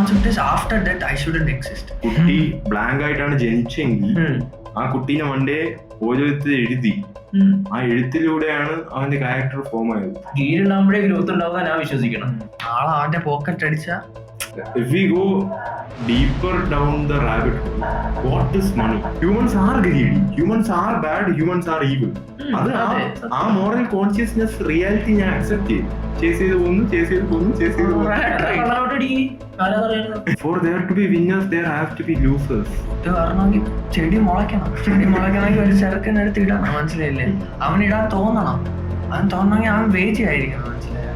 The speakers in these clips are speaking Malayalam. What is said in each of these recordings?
concept is after that I shouldn't exist. കുട്ടി ബ്ലാങ്ക് ആയിട്ടാണ് ജനിച്ചെങ്കിൽ ആ കുട്ടീനെ മണ്ടേ ഓരോരുത്തർ എഴുതി, ആ എഴുത്തിലൂടെയാണ് അവന്റെ ക്യാരക്ടർ ഫോം ആയത്. കീഴുണ്ടാകുമ്പോഴേ ഗ്രോത്ത് ഉണ്ടാവുക ഞാൻ വിശ്വസിക്കണം. നാളെ അവന്റെ പോക്കറ്റ് അടിച്ച If we go deeper down the rabbit hole, what is money? Humans are greedy, humans are bad, humans are evil. അത് ആ മോറൽ കോൺഷ്യസ്നെസ് റിയാലിറ്റി ഞാൻ അക്സെപ്റ്റ് ചെയ്യും. ചേസ് ചെയ്ത് പോകുന്നു. For there to be winners, there have to be losers. ഇത് കാരണമെങ്കിൽ ചെടി മുളയ്ക്കണമെങ്കിൽ ഒരു ചെറുക്കനെടുത്ത് ഇടണം, മനസ്സിലായില്ലേ? അവനിടാൻ തോന്നണം, അവൻ തോന്നണമെങ്കിൽ അവൻ വേജി ആയിരിക്കണം, മനസ്സിലായോ?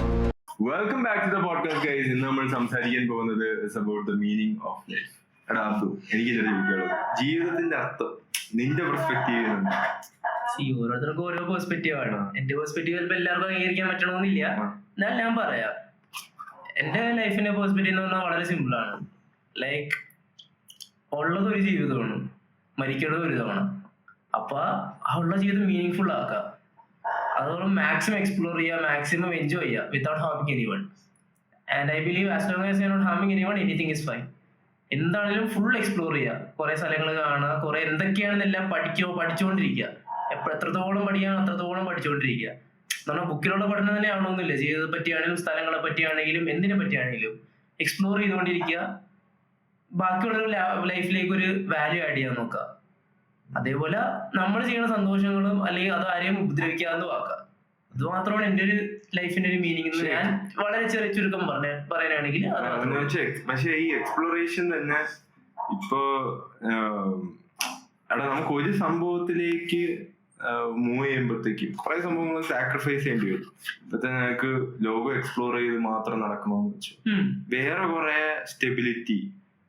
Welcome back to the podcast guys. ഇന്ന് നമ്മൾ സംസാരിക്കാൻ പോകുന്നത് is about the meaning of life. എടാ അബ്ദു, എനിക്ക് ചോദിക്കാനുള്ളത്, ജീവിതത്തിന്റെ അർത്ഥം നിന്റെ പെർസ്പെക്റ്റീവിൽ നിന്ന്? ഓരോരുത്തർക്കും ഓരോ പെർസ്പെക്റ്റീവ് ആണ്. എന്റെ പെർസ്പെക്റ്റീവ് ചിലപ്പോൾ എല്ലാവർക്കും അംഗീകരിക്കാൻ പറ്റണമെന്നില്ല. എന്നാൽ ഞാൻ പറയാം, എന്റെ ലൈഫിന്റെ പെർസ്പെക്റ്റീവ് എന്ന് പറഞ്ഞാൽ വളരെ സിമ്പിൾ ആണ്. ലൈക്ക് ഉള്ളത് ഒരു ജീവിതമാണ്, മരിക്കേണ്ടത് ഒരു തവണ. അപ്പൊ ആ ഉള്ള ജീവിതം മീനിങ് ഫുൾ ആക്കുക, അതുകൊണ്ട് മാക്സിമം എക്സ്പ്ലോർ ചെയ്യുക, മാക്സിമം എൻജോയ് ചെയ്യുക without harming anyone. And I believe as long as you are not harming anyone, anything is fine. എന്താണെങ്കിലും ഫുൾ എക്സ്പ്ലോർ ചെയ്യുക, കുറെ സ്ഥലങ്ങൾ കാണുക, കുറെ എന്തൊക്കെയാണെന്നെല്ലാം പഠിച്ചുകൊണ്ടിരിക്കുക. എത്രത്തോളം പഠിക്കാൻ അത്രത്തോളം പഠിച്ചുകൊണ്ടിരിക്കുക. നമ്മുടെ ബുക്കിലുള്ള പഠനം തന്നെ ആവണമെന്നില്ല, ജീവിതത്തെ പറ്റിയാണെങ്കിലും സ്ഥലങ്ങളെ പറ്റിയാണെങ്കിലും എന്തിനെ പറ്റിയാണെങ്കിലും എക്സ്പ്ലോർ ചെയ്തുകൊണ്ടിരിക്കുക. ബാക്കിയുള്ള ലൈഫിലേക്ക് ഒരു വാല്യൂ ആഡ് ചെയ്യാൻ നോക്കുക. അതേപോലെ നമ്മൾ ചെയ്യുന്ന സന്തോഷങ്ങളും അല്ലെങ്കിൽ അത് ആരെയും ഉപദ്രവിക്കാതെ ആക്കുക. അത് മാത്രമാണ് എന്റെ ഒരു ലൈഫിന്റെ ഒരു മീനിങ് എന്ന് ഞാൻ വളരെ ചെറിയ ചുരുക്കം പറയാനാണെങ്കിൽ. പക്ഷെ ഈ എക്സ്പ്ലോറേഷൻ തന്നെ ഇപ്പൊ നമുക്ക് ഒരു സംഭവത്തിലേക്ക് മൂവ് ചെയ്യുമ്പോഴത്തേക്കും കുറെ സംഭവങ്ങൾ സാക്രിഫൈസ് ചെയ്യേണ്ടി വരും. ഇപ്പൊ നിനക്ക് ലോകം എക്സ്പ്ലോർ ചെയ്ത് മാത്രം നടക്കണമെന്ന് വെച്ചു, വേറെ കുറെ സ്റ്റെബിലിറ്റി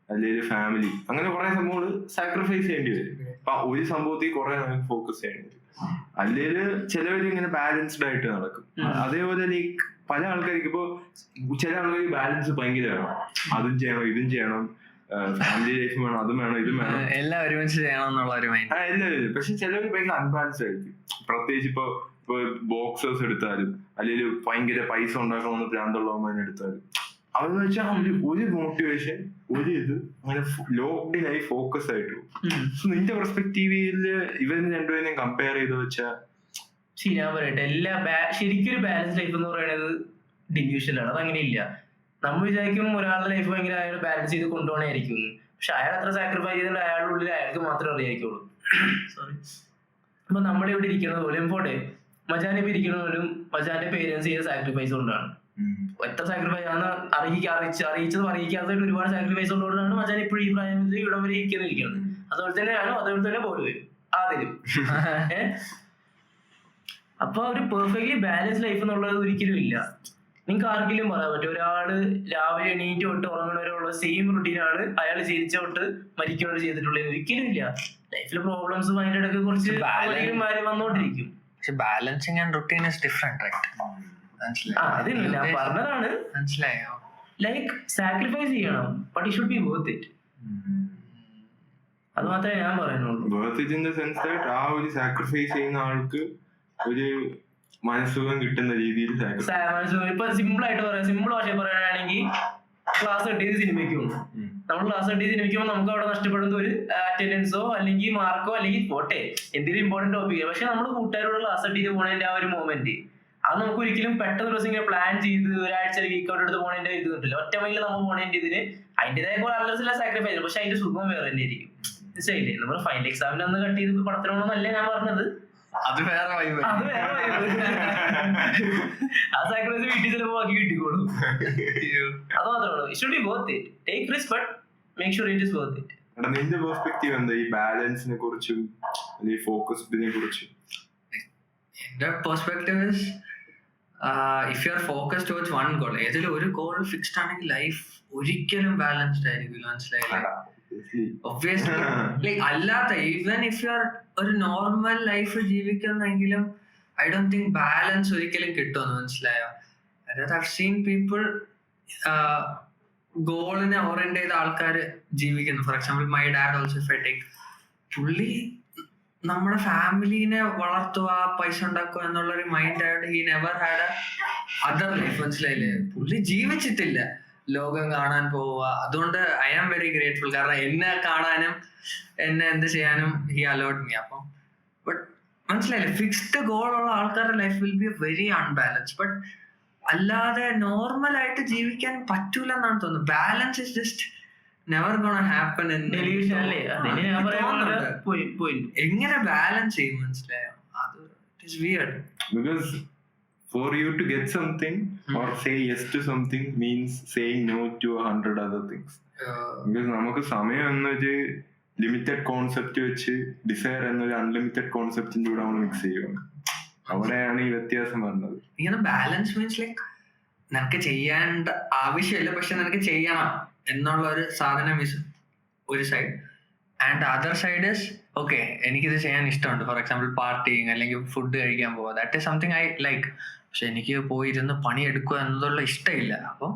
അല്ലെങ്കിൽ ഫാമിലി, അങ്ങനെ കുറെ സംഭവങ്ങൾ സാക്രിഫൈസ് ചെയ്യേണ്ടി വരും. അപ്പൊ ഒരു സംഭവത്തിൽ കുറെ നമുക്ക് ഫോക്കസ് ചെയ്യേണ്ടി വരും. അല്ലെങ്കിൽ ചിലവര് ഇങ്ങനെ ബാലൻസ്ഡ് ആയിട്ട് നടക്കും. അതേപോലെ ലൈക്ക് പല ആൾക്കാർക്ക് ഇപ്പൊ ചില ആൾക്കാർക്ക് ബാലൻസ് ഭയങ്കര വേണം, അതും ചെയ്യണം ഇതും ചെയ്യണം, ഫാമിലി ലൈഫ് വേണം, അതും വേണം ഇതും വേണം, എല്ലാം ഒരുമിച്ച് ചെയ്യണം എന്നുള്ള ഒരു മൈൻഡ്. എല്ലാവരും. പക്ഷെ ചിലവർ ഭയങ്കര അൺബാലൻസ്ഡ് ആയിരിക്കും. പ്രത്യേകിച്ച് ഇപ്പൊ ബോക്സേഴ്സ് എടുത്താലും അല്ലെങ്കിൽ ഭയങ്കര പൈസ ഉണ്ടാക്കണമെന്ന് ഭ്രാന്തുള്ളവന്മാരെ എടുത്താലും അതെന്ന് വെച്ചാൽ ഒരു മോട്ടിവേഷൻ ഒരു ഇത് അങ്ങനെ ലോക്ക്ഡിനായി ഫോക്കസ് ആയിട്ട്. നിന്റെ പെർസ്പെക്റ്റീവില് ഇവര് രണ്ടുപേരെയും കമ്പയർ ചെയ്ത് വെച്ചാൽ ഞാൻ പറയട്ടെ, ശരിക്കും ഒരു ബാലൻസ് ലൈഫ് എന്ന് പറയുന്നത് ഡില്യൂഷനാണ്. അതങ്ങനെ ഇല്ല. നമ്മൾ വിചാരിക്കും ഒരാളുടെ ലൈഫ് ഭയങ്കര അയാൾ ബാലൻസ് ചെയ്ത് കൊണ്ടുപോകണമായിരിക്കും, പക്ഷെ അയാൾ അത്ര സാക്രിഫൈസ് ചെയ്തിട്ട് അയാളുടെ ഉള്ളിൽ അയാൾക്ക് മാത്രമേ അറിയായിരിക്കുള്ളൂ. സോറി. അപ്പൊ നമ്മളിവിടെ ഇരിക്കുന്നത് പോലും പോട്ടെ, മജാനെ ഇപ്പൊ ഇരിക്കുന്ന പോലും മജാന്റെ പേരൻസ് ചെയ്ത സാക്രിഫൈസ് കൊണ്ടാണ്. എത്ര സാക്രിഫൈസ് ആണ് അറിയിച്ചതും അറിയിക്കാത്തതായിട്ട് ഒരുപാട് സാക്രിഫൈസ് ഉള്ളതുകൊണ്ടാണ് മജാൻ ഇപ്പോഴും ഈ പ്രായത്തിൽ ഇവിടെ വരെ ഇരിക്കുന്നത്. അതുപോലെ തന്നെയാണോ അതേപോലെ തന്നെ പോലും ആദ്യം. അപ്പൊ ഒരു പെർഫെക്റ്റ്ലി ബാലൻസ് ലൈഫ് എന്നുള്ളത് ഒരിക്കലും ഇല്ല. നിങ്ങൾക്ക് ആർക്കെങ്കിലും പറയാൻ പറ്റും ഒരാള് രാവിലെ എണീറ്റ് തൊട്ട് ഉറങ്ങുന്നവരെയുള്ള സെയിം റുട്ടീനാണ് അയാൾ ജനിച്ച തൊട്ട് മരിക്കുന്നവർ ചെയ്തിട്ടുള്ളത്? ഒരിക്കലും ഇല്ല. ലൈഫിലെ പ്രോബ്ലംസ് അതിന്റെ ഇടയ്ക്ക് കുറച്ച് വന്നോണ്ടിരിക്കും. പക്ഷെ balancing and routine is different, right? അതില്ല, ഞാൻ പറഞ്ഞതാണ്. മനസ്സിലായോ? ലൈക്ക് സാക്രിഫൈസ് ചെയ്യണം, but it should be worth it. അത് മാത്രമേ ഞാൻ പറയുന്നുള്ളൂ. Worth it in the sense that ആ ഒരു സാക്രിഫൈസ് ചെയ്യുന്ന ആൾക്ക് ഒരു മനസ്സുഖം കിട്ടുന്ന രീതിയിൽ ഇപ്പൊ സിമ്പിൾ ആയിട്ട് പറയാം, സിമ്പിൾ ഭാഷ പറയുകയാണെങ്കിൽ ക്ലാസ് കെട്ടിയത് സിനിമയ്ക്ക് പോകും. നമ്മൾ ക്ലാസ് കെട്ടിയത് സിനിമയ്ക്ക് പോകുമ്പോൾ നമുക്ക് അവിടെ നഷ്ടപ്പെടുന്ന ഒരു അറ്റൻഡൻസോ അല്ലെങ്കിൽ മാർക്കോ അല്ലെങ്കിൽ പോട്ടെ എന്തെങ്കിലും ഇമ്പോർട്ടന്റ് ടോപ്പിക്. പക്ഷെ നമ്മൾ കൂട്ടുകാരോട് ക്ലാസ് കെട്ടിയത് പോണതിന്റെ ആ ഒരു മൊമെന്റ് അത് നമുക്ക് ഒരിക്കലും പെട്ടെന്ന് ദിവസം ഇങ്ങനെ പ്ലാൻ ചെയ്ത് ഒരാഴ്ച വീക്കൗട്ട് എടുത്ത് പോണതിന്റെ ഇത് കിട്ടില്ല. ഒറ്റ മൈലിൽ നമ്മൾ പോണതിന്റെ ഇതിന് അതിന്റേതായ അല്ലറ സാക്രിഫൈസ്, പക്ഷെ അതിന്റെ സുഖം വേറെ തന്നെ ആയിരിക്കും. മനസ്സിലായില്ലേ? നമ്മൾ ഫൈനൽ എക്സാമിന് അന്ന് കട്ട് ചെയ്ത് പടത്തിനോന്നല്ല ഞാൻ പറഞ്ഞത്, അത് വേറെ ആ സാക്രിഫൈസ് വീട്ടിൽ ചിലപ്പോൾ ബാക്കി കിട്ടിക്കോളും. അത് മാത്രമേ it should be worth it. Take risk but make sure it is worth it. നിന്റെ പെർസ്പെക്റ്റീവ് എന്താ ഈ ബാലൻസിനെ കുറിച്ചും ഫോക്കസിനെ കുറിച്ചും? എന്റെ perspective is if you are focused towards one goal, ഏതെങ്കിലും ഒരു ഗോൾ ഫിക്സ്ഡ് ആണെങ്കിൽ ലൈഫ് ഒരിക്കലും ബാലൻസ്ഡ് ആയിരിക്കില്ല. മനസ്സിലായില്ലേ? ഒബ്വിയസ്ലി ലൈക്ക് അല്ലാത്ത ഈവൻ ഇഫ് യു ആർ ഒരു നോർമൽ ലൈഫ് ജീവിക്കുന്നെങ്കിലും ഐ ഡോണ്ട് തിങ്ക് ബാലൻസ് ഒരിക്കലും കിട്ടുമെന്ന്. മനസ്സിലായോ? I've seen people ഗോളിനെ ഓറിയന്റ് ചെയ്ത ആൾക്കാർ ജീവിക്കുന്നു. For example my dad also, if I take, പുള്ളി നമ്മുടെ ഫാമിലിനെ വളർത്തുക, പൈസ ഉണ്ടാക്കുക എന്നുള്ളൊരു മൈൻഡ് ആയിട്ട് he never had other life. മനസ്സിലായില്ലേ? പുള്ളി ജീവിച്ചിട്ടില്ല, ലോകം കാണാൻ പോവുക. അതുകൊണ്ട് ഐ ആം വെരി ഗ്രേറ്റ്ഫുൾ. കാരണം എന്നെ കാണാനും എന്നെ എന്ത് ചെയ്യാനും ഹി അലോഡ് മീ. അപ്പം ബട്ട് മനസ്സിലായില്ലേ, ഫിക്സ്ഡ് ഗോൾ ഉള്ള ആൾക്കാരുടെ life will be very unbalance. But അല്ലാതെ നോർമൽ ആയിട്ട് ജീവിക്കാൻ പറ്റൂല എന്നാണ് തോന്നുന്നത്. Balance is just never gonna happen. ഡെലിവിഷൻ അല്ലേ, അതിന് ഞാൻ പറയാനുള്ളത് പോയിന്റ്. എങ്ങനെ ബാലൻസ് ചെയ്യും മനസ്സിലായോ? അത് it is weird. Because for you to get something or say yes to something means saying no to 100 other things. Because നമുക്ക് സമയം എന്നൊരു ലിമിറ്റഡ് കോൺസെപ്റ്റ് വെച്ച് ഡിസയർ എന്നൊരു അൺലിമിറ്റഡ് കോൺസെപ്റ്റിന്റെ കൂടെ നമ്മൾ മിക്സ് ചെയ്യുകയാണ്. അവിടെയാണ് ഈ വ്യത്യാസം വരുന്നത്. ഇങ്ങനെ ബാലൻസ് മീൻസ് ലൈക്ക് നിനക്ക് ചെയ്യേണ്ട ആവശ്യമില്ല, പക്ഷെ നിനക്ക് ചെയ്യണം എന്നുള്ള ഒരു സാധനം ഇസ് ഒരു side. And other side is okay, എനിക്കിത് ചെയ്യാൻ ഇഷ്ടമുണ്ട്. ഫോർ എക്സാമ്പിൾ പാർട്ടിങ് അല്ലെങ്കിൽ ഫുഡ് കഴിക്കാൻ പോവുക, that is something I like. പക്ഷെ എനിക്ക് പോയിരുന്ന് പണിയെടുക്കുക എന്നതുള്ള ഇഷ്ടമില്ല. അപ്പോൾ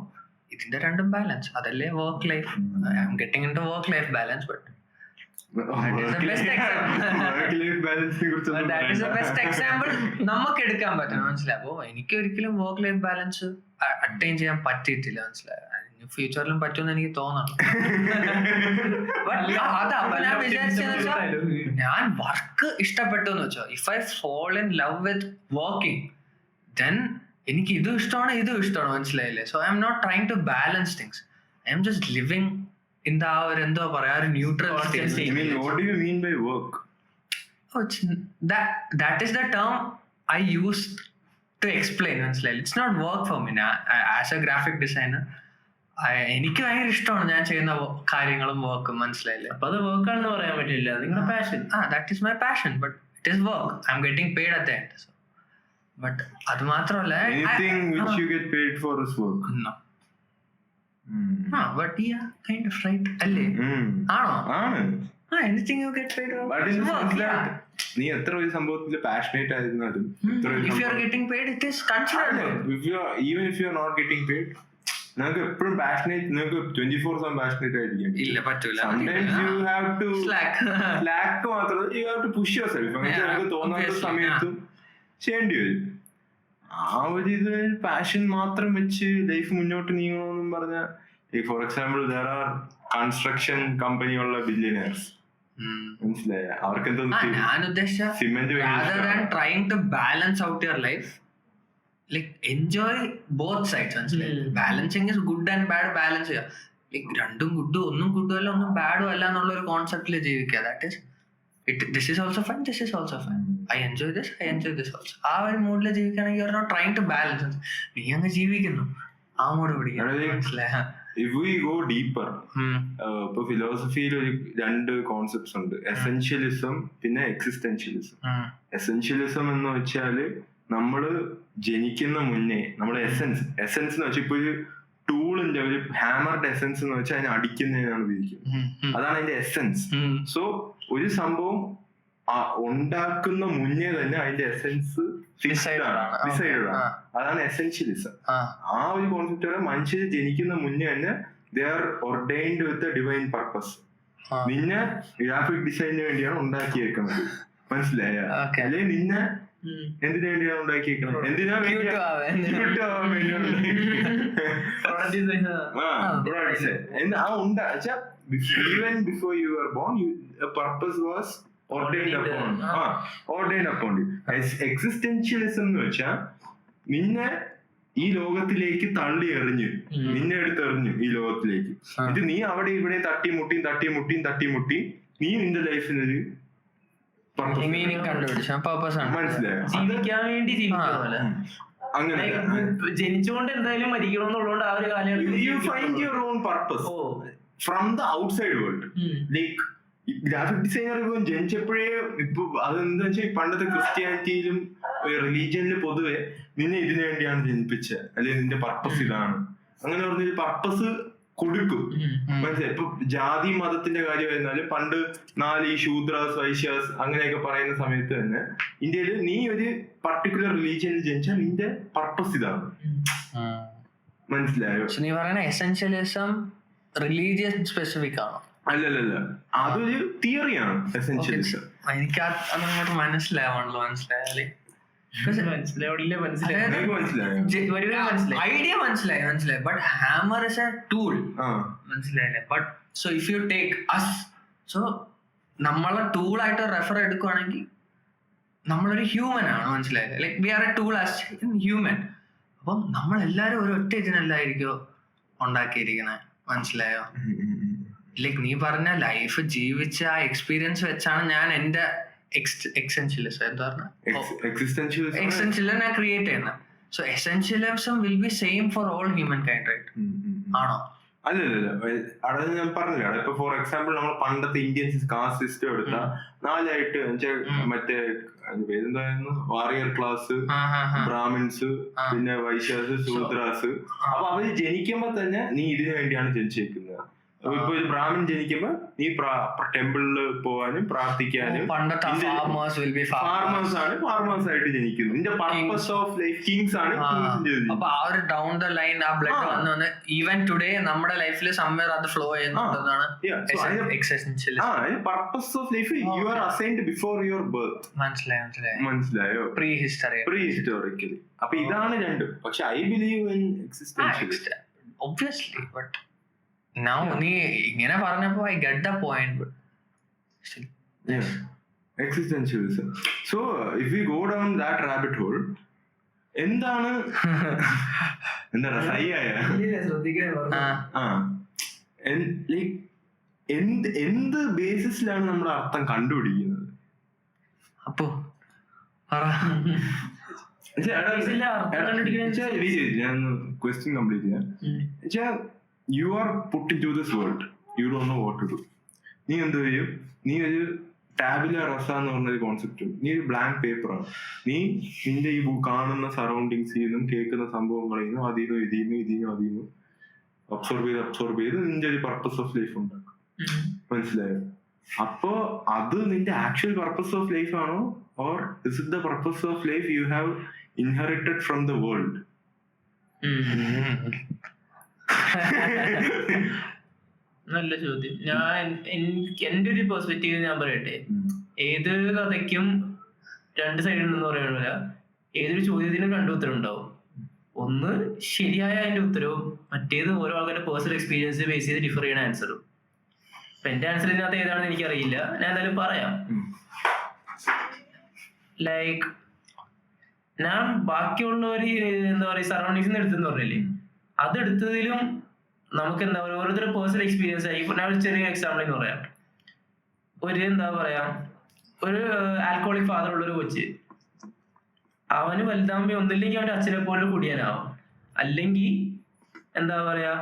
ഇതിന്റെ രണ്ടും ബാലൻസ്, അതല്ലേ work life. I am getting into work life balance. But നമുക്ക് എടുക്കാൻ പറ്റണം, മനസ്സിലായി. അപ്പോ എനിക്ക് ഒരിക്കലും വർക്ക് ലൈഫ് ബാലൻസ് അറ്റൈൻ ചെയ്യാൻ പറ്റിയിട്ടില്ല, മനസ്സിലായി. ഫ്യൂച്ചറിലും പറ്റുമെന്ന് എനിക്ക് തോന്നണം. അതപ്പൊ ഞാൻ വിചാരിച്ചെന്ന് ഞാൻ വർക്ക് ഇഷ്ടപ്പെട്ടു എന്ന് വെച്ചോ, if I fall in love with working, then എനിക്ക് ഇതും ഇഷ്ടമാണ് ഇതും ഇഷ്ടമാണ്, മനസ്സിലായില്ലേ. So I am not trying to balance things. I am just living in the ഒരു എന്തോ പറയാ ഒരു neutral state. I mean, what do you mean by work? Oh, that is the term I use to explain. It's not work for me. As a graphic designer, എനിക്ക് ഭയങ്കര ഇഷ്ടമാണ് ഞാൻ ചെയ്യുന്ന കാര്യങ്ങളും വർക്കും, മനസ്സിലായില്ലേ. അപ്പൊ അത് വർക്ക് ആണെന്ന് പറയാൻ പറ്റില്ല, നിങ്ങളുടെ passion. that is my passion, but it is work. I'm getting paid at the end. So but അത് മാത്രമല്ല, anything which you get paid for is work. No. But yeah, kind of right. അല്ലേ? ആണോ? Anything you get paid for. But in the sense that നീ എത്ര ഒരു സംഭവത്തിൽ പാഷനേറ്റ് ആയിരുന്നാലും if you are getting paid, it is considered. Even if you are not getting paid, നിങ്ങൾക്ക് എപ്പോഴും പാഷനേറ്റ്, നിങ്ങൾക്ക് 24/7 പാഷനേറ്റ് ആയിരിക്കും. ഇല്ല, പറ്റൂല. Sometimes you have to slack മാത്രം, you have to push yourself. നിങ്ങൾക്ക് തോന്നാത്ത സമയത്തും ചെയ്യേണ്ടി വരും. ആ ഒരു ഇത് പാഷൻ മാത്രം വെച്ച് ലൈഫ് മുന്നോട്ട് നീങ്ങണമെന്നും പറഞ്ഞ, for example there are construction കമ്പനിയുള്ള ബില്യനേഴ്സ്, മനസ്സിലായ അവർക്ക് എന്തോ ഞാൻ ഉദ്ദേശിച്ച cement rather than trying to balance out your life, like enjoy both sides. Balancing is good and bad. balance ചെയ്യാം, like രണ്ടും ഗുഡും ഒന്നും ഗുഡും അല്ല ഒന്നും ബാഡും അല്ല എന്നുള്ള ഒരു കോൺസെപ്റ്റിൽ ജീവിക്കുക. That is this is also fun, this is also fun. I enjoy this, I enjoy this also. ആ ഒരു മൂഡിൽ ജീവിക്കുകയാണെങ്കിൽ you are not trying to balance. നീ അങ്ങ് ജീവിക്കുന്നു, ആ മൂഡ് പിടിക്കുക. If we go deeper, ഇപ്പൊ ഫിലോസഫിയിൽ ഒരു രണ്ട് കോൺസെപ്റ്റ്സ് ഉണ്ട്, എസെൻഷ്യലിസം പിന്നെ എക്സിസ്റ്റൻഷ്യലിസം. എസെൻഷ്യലിസം എന്ന് വെച്ചാല് നമ്മള് ജനിക്കുന്ന മുന്നേ നമ്മള് എസെൻസ് എന്ന് വെച്ചാൽ ഇപ്പൊ ഒരു ടൂളിന്റെ ഒരു ഹാമറുടെ എസെൻസ് എന്ന് വെച്ചാൽ അതിനെ അടിക്കുന്നതിനാണ് ഉപയോഗിക്കുന്നത്. അതാണ് അതിന്റെ എസെൻസ്. സോ ഒരു സംഭവം ഉണ്ടാക്കുന്ന മുന്നേ തന്നെ അതിന്റെ എസെൻസ് ഡിസൈഡഡ് ആണ്. അതാണ് എസെൻഷ്യലിസം. ആ ഒരു കോൺസെപ്റ്റ് മനുഷ്യർ ജനിക്കുന്ന മുന്നേ തന്നെ they are ordained with a divine purpose. നിന്നെ ഗ്രാഫിക് ഡിസൈനിന് വേണ്ടിയാണ് ഉണ്ടാക്കിയേക്കുന്നത്, മനസ്സിലായ? അല്ലെങ്കിൽ നിന്നെ എന്തിനു വേണ്ടിയാണ് ഉണ്ടാക്കിയേക്കുന്നത്? എന്തിനാ even before you were born, a purpose was ordained upon you. Existentialism എന്ന് വെച്ചാൽ നിന്നെ ഈ ലോകത്തിലേക്ക് തള്ളി എറിഞ്ഞു, നിന്നെ എടുത്തെറിഞ്ഞു ഈ ലോകത്തിലേക്ക്. ഇത് നീ അവിടെ ഇവിടെ തട്ടിമുട്ടി നീ നിന്റെ ലൈഫിനൊരു മനസ്സിലായോ? ജീവിക്കാൻ വേണ്ടി ജീവിക്കുന്ന അങ്ങനെ ജനിച്ചുകൊണ്ട് എന്തായാലും മരിക്കണമെന്നുള്ളതുകൊണ്ട് ആ ഒരു കാലഘട്ടത്തിൽ you find your own purpose from the outside world. Like graphic designer ഇപ്പം ജനിച്ചപ്പോഴേ ഇപ്പൊ അതെന്താ വെച്ചാൽ പണ്ടത്തെ ക്രിസ്ത്യാനിറ്റിയിലും റിലീജിയനിലും പൊതുവെ നിന്നെ ഇതിനു വേണ്ടിയാണ് ജനിപ്പിച്ചത്, അല്ലെങ്കിൽ നിന്റെ പർപ്പസ് ഇതാണ്, അങ്ങനെ പറഞ്ഞൊരു പർപ്പസ് കൊടുക്കും, മനസ്സിലായി? ഇപ്പൊ ജാതി മതത്തിന്റെ കാര്യം വരുന്നാലും പണ്ട് 4 ശൂദ്രാസ് വൈശ്യാസ് അങ്ങനെയൊക്കെ പറയുന്ന സമയത്ത് തന്നെ ഇന്ത്യയിൽ നീ ഒരു പർട്ടിക്കുലർ റിലീജിയനിൽ ജനിച്ചാൽ നിന്റെ പർപ്പസ് ഇതാണ്, മനസ്സിലായോ? നീ പറയുന്ന എസെൻഷ്യലിസം റിലീജിയസ് സ്പെസിഫിക് ആണോ? അല്ലല്ല, അതൊരു തിയറിയാണ് എസെൻഷ്യലിസം. എനിക്ക് അതങ്ങോട്ട് മനസ്സിലാവാണല്ലോ, മനസ്സിലായാലേ മനസ്സിലാവില്ല, മനസ്സിലായി. നിനക്ക് മനസ്സിലായോ? ഐഡിയ മനസ്സിലായി. But hammer is a tool. മനസ്സിലായില്ലേ? But so if you take us, so നമ്മളെ ടൂൾ ആയിട്ട് റെഫർ എടുക്കുവാണെങ്കിൽ നമ്മളൊരു ഹ്യൂമൻ ആണ്. മനസ്സിലായില്ലേ? Like we are a tool as human. അപ്പം നമ്മളെല്ലാരും ഒരു ഒറ്റ ഇതിനല്ലായിരിക്കോ ഉണ്ടാക്കിയിരിക്കണേ. മനസ്സിലായോ? ലൈക് നീ പറഞ്ഞ ലൈഫ് ജീവിച്ച ആ എക്സ്പീരിയൻസ് വെച്ചാണ് ഞാൻ എന്റെ എക്സെൻഷ്യലിസം എന്താ പറഞ്ഞ എക്സെൻഷ്യലിസം ഞാൻ ക്രിയേറ്റ് ചെയ്യുന്നത്. So essentialism will be same for all humankind, right? ആണോ? അല്ലല്ല, അവിടെ ഞാൻ പറഞ്ഞില്ല. ഇപ്പൊ ഫോർ എക്സാമ്പിൾ നമ്മൾ പണ്ടത്തെ ഇന്ത്യൻ കാസ്റ്റ് സിസ്റ്റം എടുത്താൽ 4 ആയിട്ട് മറ്റേ പേരെന്തായിരുന്നു, വാറിയർ ക്ലാസ്, ബ്രാഹ്മിൻസ്, പിന്നെ വൈശ്യാസ്, ശൂദ്രാസ്. അപ്പൊ അവര് ജനിക്കുമ്പോ തന്നെ നീ ഇതിനു വേണ്ടിയാണ് ജനിച്ചേക്കുന്നത്. ഇപ്പൊ ഒരു ബ്രാഹ്മിൻ ജനിക്കുമ്പോ നീ ടെമ്പിളിൽ പോവാനും പ്രാർത്ഥിക്കാനും, ഫാർമേഴ്സ് ആണ് ഫാർമേഴ്സ് ആയിട്ട് ജനിക്കുന്നത്. ഇതിന്റെ പർപ്പസ് ഓഫ് ലൈഫ് കിങ്സ് ആണ്. അപ്പൊ ആ ഒരു ഡൗൺ ദ ലൈൻ ആ ബ്ലഡ് വന്ന് ഈവൻ ടുഡേ നമ്മുടെ ലൈഫിൽ സംവെയർ അത് ഫ്ലോ ചെയ്യുന്നതാണ് purpose of life. You are assigned before your birth. മനസ്സിലായോ? Prehistorically. അപ്പൊ ഇതാണ് രണ്ടും. പക്ഷെ I believe in existentialism obviously. But now നീ ഇങ്ങനെ പറഞ്ഞപ്പോ I get the point, but still existentialism. So if we go down that rabbit hole, എന്താണ് എന്താ സഹിയായ ലൈക് എന്ത് ബേസിസിലാണ് നമ്മൾ അർത്ഥം കണ്ടുപിടിക്കുന്നത്? അപ്പോ ഞാൻ ക്വസ്റ്റ്യൻ കംപ്ലീറ്റ് ചെയ്യാം. You are put into this world. You don't know what to do. നീ എന്ത് ചെയ്യും? നീ ഒരു ടാബുല റസ എന്ന് പറഞ്ഞൊരു കോൺസെപ്റ്റ്. നീ ഒരു ബ്ലാങ്ക് പേപ്പറാണ്. നീ നിന്റെ ഈ കാണുന്ന സറൗണ്ടിങ്സിൽ നിന്നും കേൾക്കുന്ന സംഭവങ്ങളിൽ നിന്നും അതിന്നും അബ്സോർബ് ചെയ്ത് നിന്റെ ഒരു പർപ്പസ് ഓഫ് ലൈഫ് ഉണ്ടാക്കും. മനസ്സിലായോ? അപ്പോ അത് നിന്റെ ആക്ച്വൽ പർപ്പസ് ഓഫ് ലൈഫ് ആണോ, or is it the purpose of life you have inherited from the world? നല്ല ചോദ്യം. എന്റെ ഒരു പെർസ്പെക്റ്റീവ് ഞാൻ പറയട്ടെ. ഏത് കഥയ്ക്കും 2 സൈഡ് ഉണ്ടെന്ന് പറയണില്ല. ഏതൊരു ചോദ്യത്തിനും 2 ഉത്തരം ഉണ്ടാവും. ഒന്ന് ശരിയായ അതിന്റെ ഉത്തരവും, മറ്റേത് ഓരോ ആൾക്കാരുടെ പേഴ്സണൽ എക്സ്പീരിയൻസ് ബേസ് ചെയ്ത് ഡിഫർ ചെയ്യുന്ന ആൻസറും. അപ്പൊ എന്റെ ആൻസർ ഇതിനകത്ത് ഏതാണെന്ന് എനിക്കറിയില്ല. ഞാൻ എന്തായാലും പറയാം. ലൈക്ക് ഞാൻ ബാക്കിയുള്ളവര് എന്താ പറയാ സറൗണ്ടിങ്സ് എടുത്തെന്ന് പറഞ്ഞില്ലേ, അതെടുത്തതിലും നമുക്ക് എന്താ പറയുക ഓരോരുത്തരുടെ പേഴ്സണൽ എക്സ്പീരിയൻസ് ആയി. ഞാൻ ഒരു ചെറിയ എക്സാമ്പിൾ എന്ന് പറയാം. ഒരു എന്താ പറയാ ഒരു ആൽക്കോളിക് ഫാദർ ഉള്ളൊരു കൊച്ച്, അവന് വലുതാകുമ്പോ ഒന്നില്ലെങ്കിൽ അവന്റെ അച്ഛനെ പോലെ കുടിയാനാവും, അല്ലെങ്കിൽ എന്താ പറയാ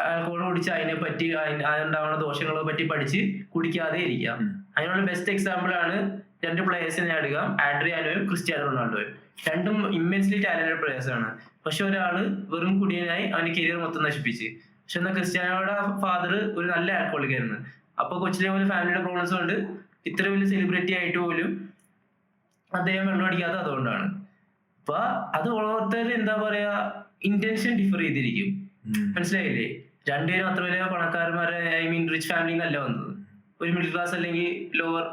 ആൽക്കോൾ കുടിച്ച് അതിനെ പറ്റി അതുണ്ടാവുന്ന ദോഷങ്ങളെ പറ്റി പഠിച്ച് കുടിക്കാതെ ഇരിക്കാം. അതിനുള്ള ബെസ്റ്റ് എക്സാമ്പിൾ ആണ് 2 പ്ലേയേഴ്സിനെ ഞാൻ എടുക്കാം, ആഡ്രിയാനോയും ക്രിസ്ത്യാനോ റൊണാൾഡോയും. രണ്ടും ഇമ്മൻസ്ലി ടാലന്റഡ് പ്ലേയേഴ്സ് ആണ്. പക്ഷെ ഒരാള് വെറും കുടിയനായി അവന്റെ കരിയർ മൊത്തം നശിപ്പിച്ച്. പക്ഷെ എന്നാൽ ക്രിസ്ത്യാനോയുടെ ഫാദർ ഒരു നല്ല ആൽക്കോളിക് ആയിരുന്നു. അപ്പൊ കൊച്ചിലെ പോലെ ഫാമിലിയുടെ പ്രോബ്ലംസ് കൊണ്ട് ഇത്ര വലിയ സെലിബ്രിറ്റി ആയിട്ട് പോലും അദ്ദേഹം വെള്ളം അടിക്കാത്ത അതുകൊണ്ടാണ്. അപ്പൊ അത് ഓരോരുത്തർ എന്താ പറയാ ഇന്റൻഷൻ ഡിഫർ ചെയ്തിരിക്കും. മനസ്സിലായില്ലേ? 2 പേരും അത്ര വലിയ പണക്കാരന്മാരെ ഐ മീൻ റിച്ച് ഫാമിലി അല്ല വന്നത്. ഒരു മിഡിൽ ക്ലാസ് അല്ലെങ്കിൽ ലോവർ,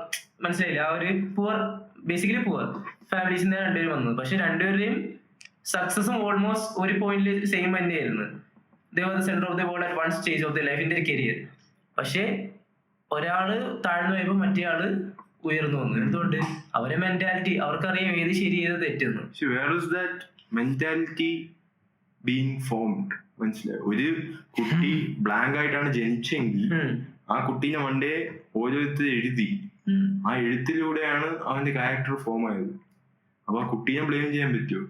മനസ്സിലായില്ലേ? ആ ഒരു പുവർ, ബേസിക്കലി പുവർ ഫാമിലീസിൽ നിന്ന് 2 പേരും വന്നത്. പക്ഷെ 2 പേരുടെയും സക്സസും ഓൾമോസ്റ്റ് ഒരു പോയിന്റിൽ സെയിം തന്നെയായിരുന്നു. They were the center of the world at one stage of their life in their career. പക്ഷെ ഒരാള് താഴ്ന്നു പോയപ്പോ മറ്റേ ആള് ഉയർന്നു വന്നു. എന്തുകൊണ്ട്? അവരെ മെന്റാലിറ്റി, അവർക്കറിയാം ഏത് ശരി ഏത് തെറ്റെന്ന്. ഒരു കുട്ടി ബ്ലാങ്ക് ആയിട്ടാണ് ജനിച്ചെങ്കിൽ ആ കുട്ടീനെ മണ്ടേ ഓരോരുത്തർ എഴുതി, ആ എഴുത്തിലൂടെയാണ് അവന്റെ ക്യാരക്ടർ ഫോം ആയത്. അപ്പൊ ആ കുട്ടീനെ ബ്ലെയിം ചെയ്യാൻ പറ്റുമോ?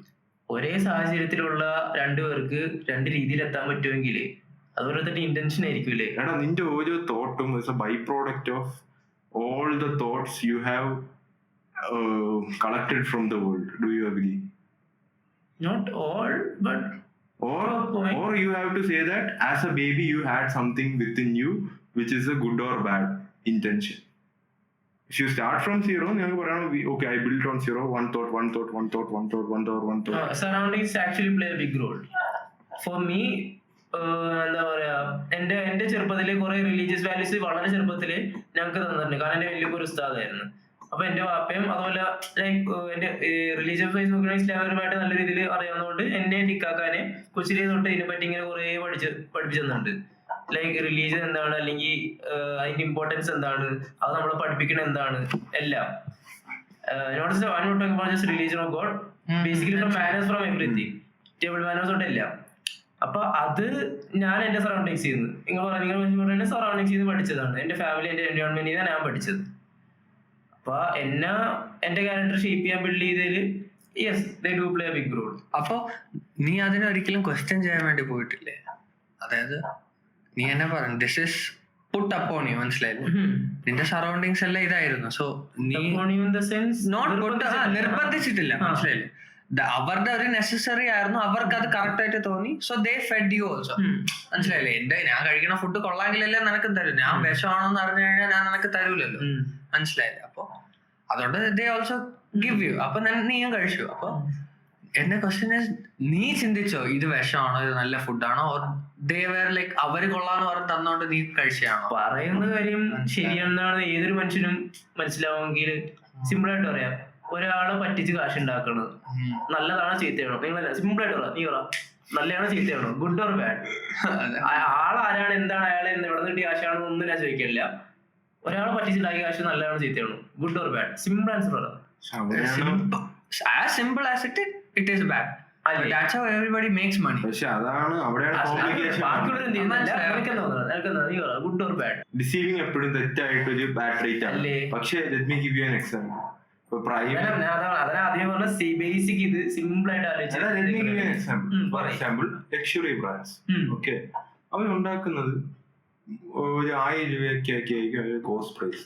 ഒരേ സാഹചര്യത്തിലുള്ള 2 പേർക്ക് 2 രീതിയിൽ എത്താൻ പറ്റുമെങ്കിൽ അതുപോലെ തന്നെ ഇന്റൻഷൻ ആയിരിക്കൂലേ? എടാ, നിന്റെ ഓരോ തോട്ടും by product of all the thoughts you have collected from the world. Do you agree? Not all, but or you have to say that as a baby you had something within you which is a good or bad intention. If you start from zero, okay, I built on zero, one thought. Surroundings actually play a big role. For me, എന്താ പറയാ എന്റെ ചെറുപ്പത്തില് കുറെ റിലീജിയസ് വാല്യൂസ് വളരെ ചെറുപ്പത്തില് ഞങ്ങൾക്ക് തന്നിട്ടുണ്ട്. കാരണം എന്റെ വലിയ ഒരു ഉസ്താദായിരുന്നു. അപ്പൊ എന്റെ വാപ്പയും അതുപോലെ ലൈക്ക് എന്റെ റിലീജിയസ് വൈസ് നോക്കുകയാണെങ്കിൽ ഇസ്ലാമപരമായിട്ട് നല്ല രീതിയിൽ അറിയാവുന്നതുകൊണ്ട് എന്നെ ഇക്കാക്കാനെ കൊച്ചിലെ തൊട്ട് ഇതിനെ പറ്റി ഇങ്ങനെ കുറെ പഠിപ്പിച്ചെന്നുണ്ട്. ലൈക്ക് റിലീജിയൻ എന്താണ്, അല്ലെങ്കിൽ അതിന്റെ ഇമ്പോർട്ടൻസ് എന്താണ്, അത് നമ്മളെ പഠിപ്പിക്കണ എന്താണ്, എല്ലാം. Religion of God basically from manners from everything, table manners തൊട്ട് എല്ലാം. അപ്പൊ അത് ഞാൻ എന്റെ സറൗണ്ടിങ്സ് ചെയ്യുന്നു, നിങ്ങൾ സറൗണ്ടിങ്സ് ചെയ്ത് പഠിച്ചതാണ്. എന്റെ ഫാമിലി, എന്റെ എൻവയോൺമെന്റിൽ ഞാൻ പഠിച്ചത്. അപ്പൊ എന്റെ ക്യാരക്ടർ ഷേപ്പ് ചെയ്യാൻ ബിൽഡ് ചെയ്തതിൽ yes they do play a big role. അപ്പൊ നീ അതിനെ ഒരിക്കലും ക്വസ്റ്റ്യൻ ചെയ്യാൻ വേണ്ടി പോയിട്ടില്ലേ? അതായത് നീ എന്നെ പറഞ്ഞു this is puttu upon you, മനസ്സിലായില്ലേ? നിന്റെ സറൗണ്ടിങ്സ് എല്ലാം ഇതായിരുന്നു. സോ നീ നിർബന്ധിച്ചിട്ടില്ല, മനസ്സിലായില്ലേ? അവരുടെ ഒരു നെസസറി ആയിരുന്നു, അവർക്ക് അത് കറക്റ്റ് ആയിട്ട് തോന്നി. So they fed you also, മനസ്സിലായില്ലേ? ഞാൻ കഴിക്കുന്ന ഫുഡ് കൊള്ളാമെങ്കിലല്ലേ നിനക്ക് തരും. ഞാൻ വിഷമാണെന്ന് അറിഞ്ഞു കഴിഞ്ഞാൽ ഞാൻ നിനക്ക് തരൂലല്ലോ, മനസ്സിലായില്ലേ? അപ്പൊ അതുകൊണ്ട് ദേ ഓൾസോ ഗിവ് യു. അപ്പൊ നീയും കഴിച്ചു. അപ്പൊ എന്റെ ക്വസ്റ്റ്യൻ നീ ചിന്തിച്ചോ ഇത് വിഷമാണോ, ഇത് നല്ല ഫുഡാണോ? ഓർ ദേ വേർ ലൈക്ക് അവര് കൊള്ളാന്ന് പറഞ്ഞ് തന്നോണ്ട് നീ കഴിച്ചാണോ? പറയുന്ന കാര്യം ശരിയാണെന്നാണ് ഏതൊരു മനുഷ്യനും മനസ്സിലാവുമെങ്കിൽ സിമ്പിൾ ആയിട്ട് പറയാം. ഒരാളെ പറ്റിച്ച് കാശ് ഉണ്ടാക്കണത് നല്ലതാണോ ചീത്തയാണോ? നിങ്ങൾ സിമ്പിൾ ആയിട്ട് പറയാം. നീ പറ, നല്ലതാണോ ചീത്തയാണോ, ഗുഡ് ഓർ ബാഡ്? ആളാരാണ്, എന്താണ്, അയാളെ എവിടെ നിന്ന് കിട്ടിയ കാശാണോ ഒന്നും ഞാൻ ചോദിക്കില്ല. ഒരാളെ പറ്റിച്ചുണ്ടാക്കിയ കാശ് നല്ലതാണോ ചീത്തയാണോ, good or bad? Simple answer പറയാം. As simple as it is bad. That's how everybody makes money. പക്ഷെ അതാണ് അവിടെയാണ് ഗുഡ് ഓർ ബാഡ്. ഡിസീവിങ് എപ്പോഴും തെറ്റായിട്ടൊരു ബാഡ് ട്രീറ്റ് ആണ്. പക്ഷെ let me give you an example. Basic ഇത് സിമ്പിൾ ആയിട്ട് എക്സാമ്പിൾ ലക്ഷറി ബ്രാൻഡ്സ്. ഓക്കെ, അവരുണ്ടാക്കുന്നത് ഒരു 1000 രൂപയ്ക്കൊക്കെ ആയിരിക്കും കോസ്റ്റ് പ്രൈസ്.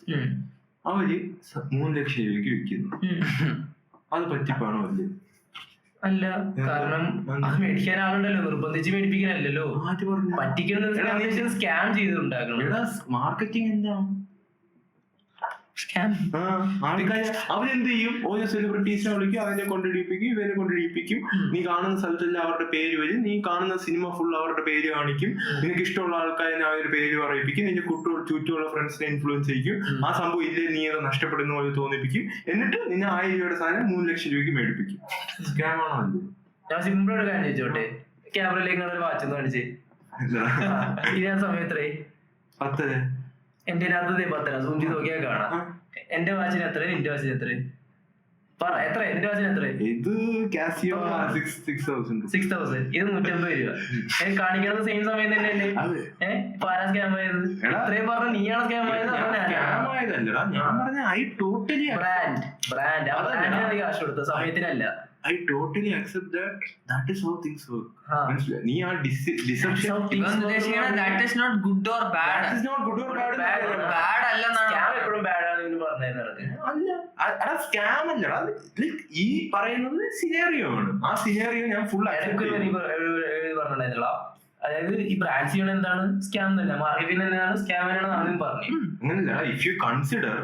അവര് 3 ലക്ഷം രൂപയ്ക്ക് വിൽക്കുന്നു. അത് പറ്റിപ്പാണോ? അല്ലേ? അല്ല, കാരണം അത് മേടിക്കാൻ ആളുണ്ടല്ലോ, നിർബന്ധിച്ച് മേടിപ്പിക്കാനല്ലോ. പറ്റിക്കുന്നത് സ്കാം ചെയ്തുണ്ടാക്കണം. മാർക്കറ്റിംഗ് എന്താണ്? അവരെന്ത് ചെയ്യും? ഓരോ സെലിബ്രിറ്റീസിനെ വിളിക്കും, അവരെ കൊണ്ടിടിപ്പിക്കും, ഇവരെ കൊണ്ടിടിപ്പിക്കും. നീ കാണുന്ന സ്ഥലത്തെല്ലാം അവരുടെ പേര് വരും. നീ കാണുന്ന സിനിമ ഫുൾ അവരുടെ പേര് കാണിക്കും. നിനക്ക് ഇഷ്ടമുള്ള ആൾക്കാരെ അവരുടെ പേര് പറയിപ്പിക്കും. നിന്റെ ചുറ്റുമുള്ള ഫ്രണ്ട്സിനെ ഇൻഫ്ലുവൻസ് ചെയ്യിക്കും. ആ സംഭവം ഇല്ലേ നീ അത് നഷ്ടപ്പെടുന്ന പോലെ തോന്നിപ്പിക്കും. എന്നിട്ട് നിന്നെ 1000 രൂപയുടെ സാധനം 3 ലക്ഷം രൂപയ്ക്ക് മേടിപ്പിക്കും. സ്കാം ആണോ? അല്ലേ? ഞാൻ സിമ്പിൾ ആയിട്ട് കാര്യം ചോദിച്ചോട്ടെ, ക്യാമറയിലേക്ക് വാച്ച് കാണിച്ചേ ഇതേ സമയത്രേ 10. എന്റെ അകത്ത് 10 സൂം ചെയ്ത് നോക്കിയാൽ കാണാം. എന്റെ വാച്ചിന് എത്ര, നിന്റെ വാച്ചിന് എത്ര? പറ, എത്ര? എന്റെ വാച്ചിന് എത്ര? ഇത് കാസിയോ 6000. ഇത് 150 രൂപ. കാണിക്കുന്നത് സെയിം സമയം തന്നെയല്ലേ? ഇപ്പൊ ആരാ സ്കാം ആയത്? ഇത്രയും പറഞ്ഞ നീയാണ് സ്കാം ആയത്? ഞാൻ പറഞ്ഞ ഐ ടോട്ടലി ബ്രാൻഡ് കാശ് കൊടുത്ത സമയത്തിനല്ല. I totally accept that. That is how things work. നീ ആ deception. That is not good or bad. That is not good or bad. Bad അല്ലെന്നാണ്. സ്കാം എപ്പോഴും ബാഡ് ആണെന്ന് പറഞ്ഞത്. അല്ല, അടാ സ്കാം അല്ലടാ. ഈ പറയുന്നത് സിനാരിയോ ആണ്. ആ സിനാരിയോ ഞാൻ ഫുൾ പറഞ്ഞിട്ടുണ്ടായിരുന്നില്ല. അതായത് ഈ ബ്രാൻഡ് ചെയ്യണ എന്താണ് സ്കാം തന്നെ, മാർക്കറ്റിംഗ് എന്താണ് സ്കാം ആണെന്ന് പറഞ്ഞു. അങ്ങനല്ല, ഇഫ് യു കൺസിഡർ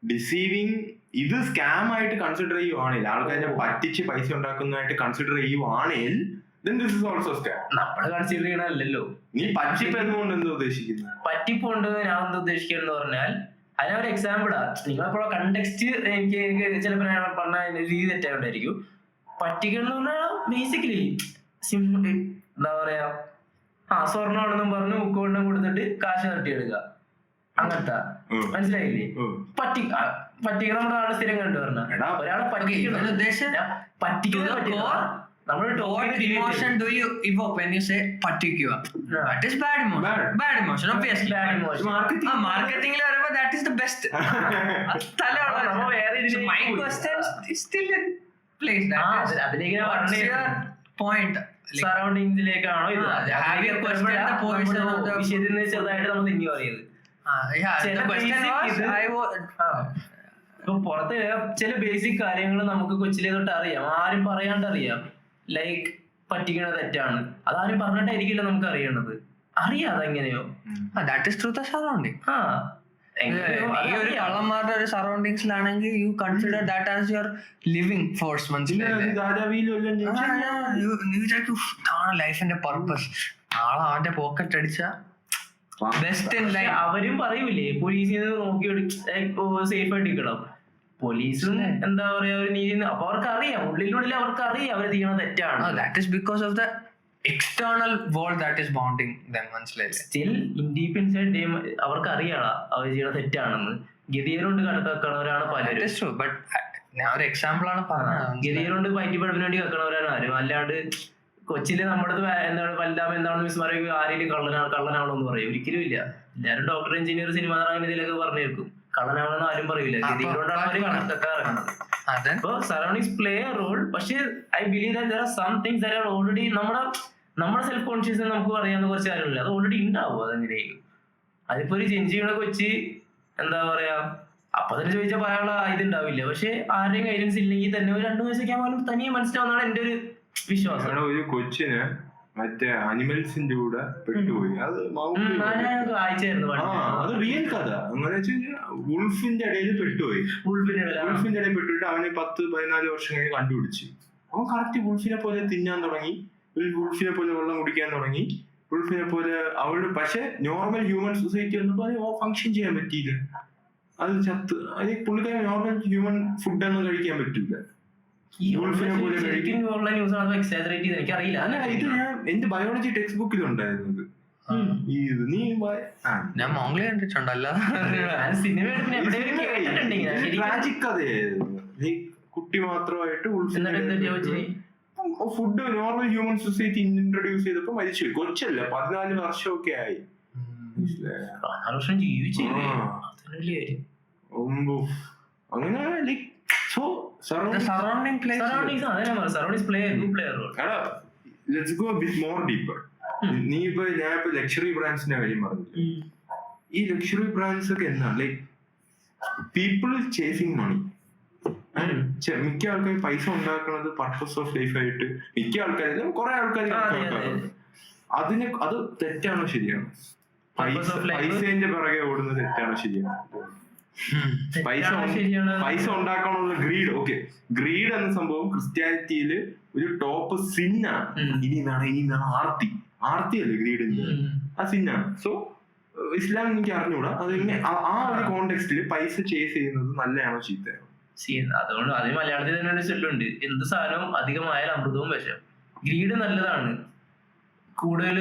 ഡിസീവിങ് ഇത് സ്കാം ആയിട്ട് കൺസിഡർ ചെയ്യുവാണെങ്കിൽ, ആൾക്കാരെ പറ്റിച്ച് പൈസ ഉണ്ടാക്കുന്നതായിട്ട് കൺസിഡർ ചെയ്യുവാണെങ്കിൽ then this is also scam. നമ്മള് കൺസിഡർ ചെയ്യണല്ലോ. നീ പറ്റിപ്പ് എന്നുകൊണ്ട് എന്താ ഉദ്ദേശിക്കുന്നത്? പറ്റിപ്പ് കൊണ്ട് ഞാൻ എന്താ ഉദ്ദേശിക്കുന്നത് പറഞ്ഞാൽ, അതിനൊരു എക്സാമ്പിളാ. നിങ്ങളെപ്പോഴോ കണ്ടെക്സ്റ്റ് എനിക്ക് ചിലപ്പോൾ പറഞ്ഞ രീതി തെറ്റായിട്ടായിരിക്കും. പറ്റിക്കണം എന്ന് പറഞ്ഞാൽ ബേസിക്കലി എന്താ പറയാ, സ്വർണ്ണമാണെന്നും പറഞ്ഞ് ഉക്കോണ്ണം കൊടുത്തിട്ട് കാശ് തട്ടിയെടുക്കുക, അങ്ങനത്തെ. മനസ്സിലായില്ലേ? പറ്റിക്കണം നമ്മുടെ ആള് സ്ഥിരം കണ്ടു പറഞ്ഞ ഒരാളെ What emotion do you evoke when you say particular? That is bad emotion. Bad emotion, obviously. Bad emotion. Marketing il varumbo that is the best. So my question is still in place. അതിലേക്ക് what's your point? സറൗണ്ടിങ്സിലേക്കാണോ ഇത്? വിഷയത്തിൽ ചെറുതായിട്ട് നമ്മൾ തിങ്ങി പറയുന്നത്. ഇപ്പൊ പുറത്ത് ചില ബേസിക് കാര്യങ്ങൾ നമുക്ക് കൊച്ചിലേ തൊട്ട് അറിയാം, ആരും പറയാണ്ട് അറിയാം. ലൈക്ക് പറ്റിക്കണത് തെറ്റാണ്, അതാരും പറഞ്ഞിട്ടായിരിക്കില്ല നമുക്ക് അറിയണത്. അറിയാം അതെങ്ങനെയോ. That is through the surrounding. ഈ ഒരു കള്ളന്മാരുടെ ഒരു സറൗണ്ടിങ്സിലാണെങ്കിൽ you consider that as your living force. മനസ്സിലായില്ലേ? ലൈഫിന്റെ പർപ്പസ്. നാളെ അവന്റെ പോക്കറ്റ് അടിച്ച ബെസ്റ്റ് ഇൻ ലൈഫ്. അവരും പറയൂലേ പോലീസിൽ നിന്ന് നോക്കി സേഫ് ആയിട്ട് ഇരിക്കണം. പോലീസും എന്താ പറയാ ഒരു നീതി, അപ്പൊ അവർക്ക് അറിയാം, ഉള്ളിലുള്ളിൽ അവർക്ക് അറിയാം അവർ ചെയ്യണത് തെറ്റാണ്. That is because of the external world that is bonding them, മനസ്സിലായില്ലേ? സ്റ്റിൽ ഇൻ ഡീപ്പ് ഇൻസൈഡ് അവർക്ക് അറിയാം അവർ ചെയ്യണത് തെറ്റാണെന്ന്. ഗതികേടുകൊണ്ട് കണക്കാക്കണവരാണ് പലരും. ബട്ട് ഞാൻ ഒരു എക്സാമ്പിൾ ആണ് പറഞ്ഞത്. ഗതികേടുകൊണ്ട് പറ്റിപ്പഴപ്പിന് വേണ്ടി കക്കണവരാണ് ആരും. അല്ലാണ്ട് കൊച്ചിയില് നമ്മുടെ എന്താണ് വലുതാമ എന്താണെന്ന് മിസ് പറയുക ആരെങ്കിലും കള്ളനാണോ എന്ന് പറയും? ഒരിക്കലും ഇല്ല. എല്ലാവരും ഡോക്ടർ, എഞ്ചിനീയർ, സിനിമ നടൻ ഇതിലൊക്കെ പറഞ്ഞേക്കും. കള്ളനാണെന്ന് ആരും പറയില്ല. ഗതികേടുകൊണ്ടാണ് അവര് കണക്കാക്കാറുള്ളത്. അപ്പൊ സറൗണ്ടിങ്സ് പ്ലേ എ റോൾ. പക്ഷെ I believe that there are some things that are already നമ്മുടെ സെൽഫ് കോൺഷ്യസ് നമുക്ക് അറിയാവുന്ന കുറച്ച് കാര്യങ്ങളില്ല, അത് ഓൾറെഡി ഉണ്ടാവും. അതെങ്ങനെയായിരിക്കും? അതിപ്പോ ഒരു ജെൻജിയുടെ കൊച്ച് എന്താ പറയാ അപ്പൊ തന്നെ ചോദിച്ചാൽ പറയാനുള്ള ഇതുണ്ടാവില്ല. പക്ഷെ ആരുടെയും ഗൈഡൻസ് ഇല്ലെങ്കിൽ തന്നെ ഒരു 2 വയസ്സൊക്കെ ആകുമ്പോൾ തനിയെ മനസ്സിലാവുന്നതാണ് എന്റെ ഒരു വിശ്വാസം. ഒരു കൊച്ചിന് മറ്റേ അനിമൽസിന്റെ കൂടെ പെട്ടുപോയി. അത് വായിച്ചായിരുന്നു. അത് റിയൽ കഥ. അങ്ങനെ വുൾഫിന്റെ ഇടയിൽ പെട്ടുപോയി. വുൾഫിന്റെ ഇടയിൽ പെട്ടുപോയിട്ട് അവന് 10-14 വർഷം കഴിഞ്ഞ് കണ്ടുപിടിച്ചു. അവൻ കറക്റ്റ് വുൾഫിനെ പോലെ തിന്നാൻ തുടങ്ങി, വുൾഫിനെ പോലെ വെള്ളം കുടിക്കാൻ തുടങ്ങി, വുൾഫിനെ പോലെ അവള്. പക്ഷെ നോർമൽ ഹ്യൂമൻ സൊസൈറ്റി വന്നപ്പോ അത് ഫങ്ഷൻ ചെയ്യാൻ പറ്റിയില്ല. അത് ചത്ത്. അത് പുള്ളിക്കാരൻ നോർമൽ ഹ്യൂമൻ ഫുഡൊന്നും കഴിക്കാൻ പറ്റില്ല. എനിക്കറിയില്ല. ഇത് ഞാൻ എന്റെ ബയോളജി ടെക്സ്റ്റ് ബുക്കിലുണ്ടായിരുന്നത്. ഞാൻ മോംഗ്ലി കണ്ടിട്ടുണ്ടല്ല. ട്രാജിക് കഥയായിരുന്നു. കുട്ടി മാത്രമായിട്ട് food normal human society introduce ചെയ്തപ്പോ മരിച്ചു. കൊച്ചല്ല, 14 വർഷമൊക്കെ ആയി. അങ്ങനെ like so surrounding place. Surroundings play a role. Let's go a bit more deeper. നീ ഇപ്പൊ ഞാനിപ്പോ ലക്ഷറി ബ്രാൻഡ്സിന്റെ കാര്യം പറഞ്ഞു. ഈ ലക്ഷറി ബ്രാൻഡ്സ് ഒക്കെ എന്താണ്? ലൈക് പീപ്പിൾ ചേസിങ് മണി. മിക്ക ആൾക്കാർ പൈസ ഉണ്ടാക്കുന്നത് പർപ്പസ് ഓഫ് ലൈഫ് ആയിട്ട് മിക്ക ആൾക്കാരും കുറെ ആൾക്കാർ അത് തെറ്റാണോ ശരിയാണോ? പൈസേന്റെ പിറകെ ഓടുന്നത് തെറ്റാണോ ശരിയാണോ? പൈസ ഉണ്ടാക്കാനുള്ള ഗ്രീഡ്. ഓക്കെ, ഗ്രീഡ് എന്ന സംഭവം ക്രിസ്ത്യാനിറ്റിയിൽ ഒരു ടോപ്പ് സിന്നാണ്. ഇനി വേണം ആർത്തിയല്ലേ ഗ്രീഡിന്റെ, ആ സിന്നാണ്. സോ ഇസ്ലാം എനിക്ക് അറിഞ്ഞൂടാ അത് ആ ഒരു കോണ്ടെക്സ്റ്റിൽ പൈസ ചേസ് ചെയ്യുന്നത് നല്ലതാണോ ചീത്തയാണോ? അതുകൊണ്ട് അതിന് മലയാളത്തിൽ തന്നെ ഒരു ചൊല്ലുണ്ട്, എന്ത് സാധനവും അധികമായാൽ അമൃതവും വിഷം. ഗ്രീഡ് നല്ലതാണ്, കൂടുതൽ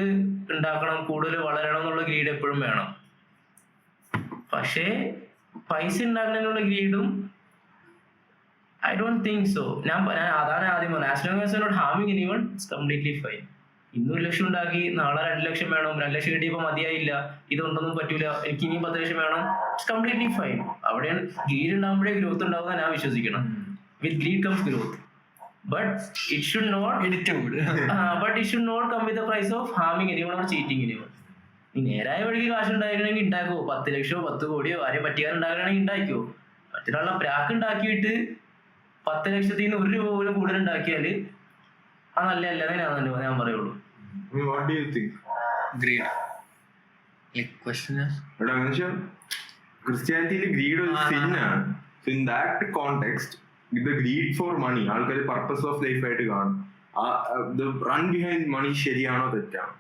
ഉണ്ടാക്കണം, കൂടുതൽ വളരണം എന്നുള്ള ഗ്രീഡ് എപ്പോഴും വേണം. പക്ഷേ പൈസ ഉണ്ടാക്കുന്നതിനുള്ള ഗ്രീഡും ഐ ഡോണ്ട് തിങ്ക് സോ. ഞാൻ അതാണ് ആദ്യം പറഞ്ഞത്. As long as you are not harming anyone it's completely fine. ഇന്ന് 1 ലക്ഷം ഉണ്ടാക്കി നാളെ 2 ലക്ഷം വേണം, 2 ലക്ഷം കിട്ടിയപ്പോൾ മതിയായില്ല, ഇതൊണ്ടൊന്നും പറ്റൂല, എനിക്ക് ഇനിയും 10 ലക്ഷം വേണം, ഇറ്റ്സ് കംപ്ലീറ്റ്ലി ഫൈൻ. അവിടെയാണ് ഗ്രീഡ് ഉണ്ടാകുമ്പോഴേ ഗ്രോത്ത് ഉണ്ടാവുന്ന ഞാൻ വിശ്വസിക്കണം. With greed comes growth. But it should not come with the price of harming anyone or cheating anyone. നീ നേരായ വഴിക്ക് കാശ് ഉണ്ടാക്കണമെങ്കിൽ ഉണ്ടാക്കുമോ, 10 ലക്ഷമോ 10 കോടിയോ ആരെയും പറ്റിയാറുണ്ടാക്കണമെങ്കിൽ ഉണ്ടാക്കിയോ. മറ്റൊരാളുടെ പ്രാക്ക് ഉണ്ടാക്കിയിട്ട് 10 ലക്ഷത്തിൽ നിന്ന് 1 രൂപ പോലും കൂടുതൽ ഉണ്ടാക്കിയാല് അത് നല്ലതല്ലെന്നേ ഞാൻ പറയുള്ളൂ. ക്രിസ്ത്യാനിറ്റിയിൽ ഗ്രീഡ് ഒരു സിന്നാണ്. In that context the greed for money ആൾക്കാർ പർപ്പസ് ഓഫ് ലൈഫ് ആയിട്ട് കാണും. റൺ ബിഹൈൻഡ് മണി ശരിയാണോ തെറ്റാണോ?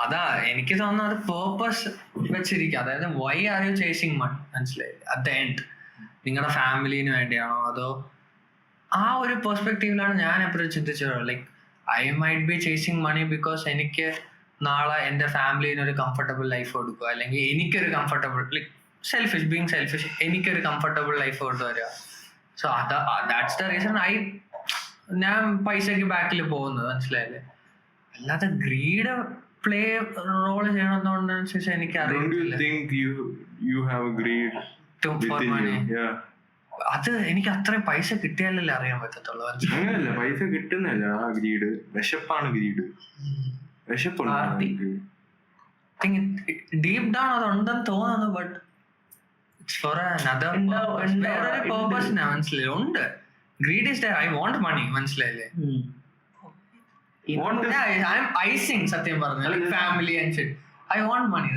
അതാ എനിക്ക് തോന്നുന്നത് പേർപ്പസ് വെച്ചിരിക്കും. അതായത് വൈ ആർ യു ചേസിങ് മണി, മനസ്സിലായി? അറ്റ് ദ എൻഡ് നിങ്ങളുടെ ഫാമിലിന് വേണ്ടിയാണോ അതോ ആ ഒരു പെർസ്പെക്റ്റീവിലാണ് ഞാൻ എപ്പോഴും ചിന്തിച്ചത്. Like I might be chasing money because എനിക്ക് നാളെ എൻ്റെ ഫാമിലിന് ഒരു കംഫർട്ടബിൾ ലൈഫ് കൊടുക്കുക, അല്ലെങ്കിൽ എനിക്കൊരു കംഫർട്ടബിൾ ലൈക്ക് ബീങ് സെൽഫിഷ്, എനിക്കൊരു കംഫർട്ടബിൾ ലൈഫ് കൊണ്ടുവരിക. സോ ദാറ്റ്സ് ദ റീസൺ ഞാൻ പൈസക്ക് ബാക്കിൽ പോകുന്നത്, മനസ്സിലായില്ലേ? അല്ലാതെ ഗ്രീഡ് പ്ലേ റോൾ ചെയ്യണമെന്നുണ്ടെന്ന് എനിക്ക് അറിയില്ല. അത് എനിക്ക് അത്രയും പൈസ കിട്ടിയാലല്ലേ അറിയാൻ പറ്റത്തുള്ളൂ. അങ്ങനെയല്ല, പൈസ കിട്ടുന്നല്ല ആ ഗ്രീഡ്, വിശപ്പാണ് ഗ്രീഡ്. വിശപ്പുണ്ട് ഡീപ് ഡൗൺ അതുണ്ടെന്ന് തോന്നുന്നു. ബട്ട് for another വേറൊരു പേർപ്പസിനാ, മനസ്സിലായി? ഉണ്ട്. Greed is I want money, മനസ്സിലായില്ലേ? ഐ ആം ഐസിങ്, സത്യം പറഞ്ഞു, like family and shit. I want money.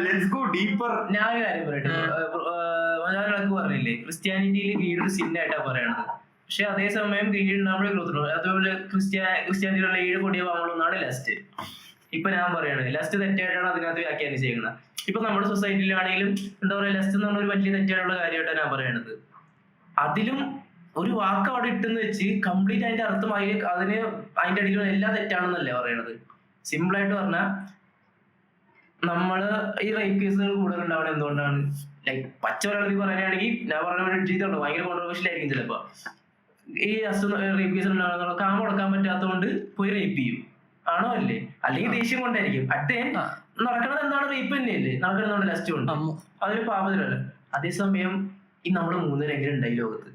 Let's go deeper. ഞാൻ ഒരു കാര്യം പറയട്ടെ. മലയാളികൾക്ക് പറഞ്ഞില്ലേ ക്രിസ്ത്യാനിറ്റിയിൽ ഗ്രീഡ് ഒരു സിന്നായിട്ടാ പറയണത്. പക്ഷെ അതേസമയം ഗ്രീഡ് ഉണ്ടാകുമ്പോഴേ ഗ്രോത്ത് ഉണ്ടാവും. അതുപോലെ ക്രിസ്ത്യാനിറ്റിയിലുള്ള 7 കൊടിയ പാവങ്ങളൊന്നാണ് ലസ്റ്റ്. ഇപ്പൊ ഞാൻ പറയണത് ലസ്റ്റ് തെറ്റായിട്ടാണ് അതിനകത്ത് വ്യാഖ്യാനിച്ചേക്കുന്നത്. ഇപ്പൊ നമ്മുടെ സൊസൈറ്റിയിലാണെങ്കിലും എന്താ പറയാ, ലെസ്റ്റ് എന്ന് പറഞ്ഞ ഒരു വലിയ തെറ്റാനുള്ള കാര്യമായിട്ടാണ് ഞാൻ പറയണത്. അതിലും ഒരു വാക്ക് അവിടെ ഇട്ടെന്ന് വെച്ച് കംപ്ലീറ്റ് അതിന്റെ അർത്ഥം അതിന് അതിന്റെ അടിയിലുള്ള എല്ലാം തെറ്റാണെന്നല്ലേ പറയണത്. സിമ്പിൾ ആയിട്ട് പറഞ്ഞാൽ നമ്മള് ഈ റേപ്പ് കേസുകൾ കൂടുതൽ ഉണ്ടാവണം എന്തുകൊണ്ടാണ്? ലൈക്ക് പച്ച മലയാളത്തിൽ പറയുകയാണെങ്കിൽ ഞാൻ പറഞ്ഞ ചെയ്തുണ്ടോ ഭയങ്കര കോൺട്രവേഴ്ഷ്യൽ ആയിരിക്കും ചിലപ്പോ. ഈ റേപ്പ് കേസ് ഉണ്ടാകുന്ന കാമ കൊടുക്കാൻ പറ്റാത്തതുകൊണ്ട് പോയി റേപ്പ് ചെയ്യും, ആണോ അല്ലേ? അല്ലെങ്കിൽ ദേഷ്യം കൊണ്ടായിരിക്കും. നടക്കണത് എന്താണ്? റേപ്പ് തന്നെയല്ലേ നടക്കണമെന്നുണ്ട് ലാസ്റ്റ് കൊണ്ട്. അതൊരു പാപത്തിലല്ല. അതേസമയം ഈ നമ്മുടെ 3 രംഗം ഉണ്ടായി ലോകത്ത്.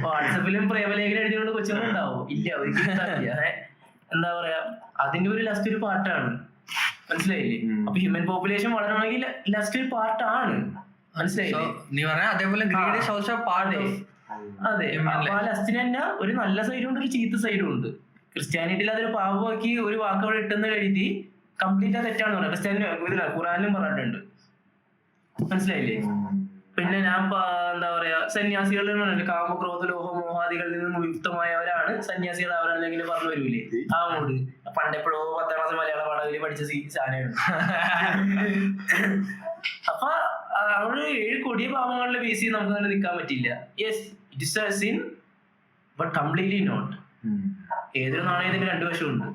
വാട്സപ്പിലും പ്രേമലേഖനം എഴുതിയോണ്ട് കൊച്ചുങ്ങളുണ്ടാവും ഇല്ല, ഒരിക്കലും എന്താ പറയാ, അതിന്റെ ഒരു ലാസ്റ്റ് ഒരു പാർട്ടാണ്, മനസ്സിലായില്ലേ? അപ്പൊ ഹ്യൂമൻ പോപ്പുലേഷൻ വളരണമെങ്കിൽ ലാസ്റ്റ് ഒരു പാർട്ടാണ്, മനസ്സിലായില്ലേ? നീ പറഞ്ഞ അതേപോലെ അതെ. അപ്പൊ ആ ലാസ്റ്റിന് തന്നെ ഒരു നല്ല സൈഡും ഉണ്ട്, ഒരു ചീത്ത സൈഡും ഉണ്ട്. ക്രിസ്ത്യാനിറ്റിയിൽ അതൊരു പാപമാക്കി ഒരു വാക്ക് അവിടെ ഇട്ടെന്ന് കരുതി കംപ്ലീറ്റ് തെറ്റാണെന്ന് പറയാം. ക്രിസ്ത്യാനി ഖുറാനിലും പറഞ്ഞിട്ടുണ്ട്, മനസ്സിലായില്ലേ? പിന്നെ ഞാൻ എന്താ പറയാ, സന്യാസികൾ കാമക്രോധ ലോഹ മോഹാദികളിൽ നിന്ന് വിമുക്തമായവരാണ് സന്യാസികൾ, അവരാണെങ്കിൽ പറഞ്ഞു വരൂലേ ആ മൂട്. പണ്ടെപ്പോഴോ 10ാം ക്ലാസ് മലയാള പാഠത്തിൽ പഠിച്ച സാധനമാണ്. അപ്പൊ അവിടെ 7 കൊടിയ പാപങ്ങളുടെ ബേസ് ചെയ്ത് നമുക്ക് അങ്ങനെ നിൽക്കാൻ പറ്റില്ല. Yes, it is a sin but completely not. ഏതൊരു നാണയത്തിന് 2 വശമുണ്ട്.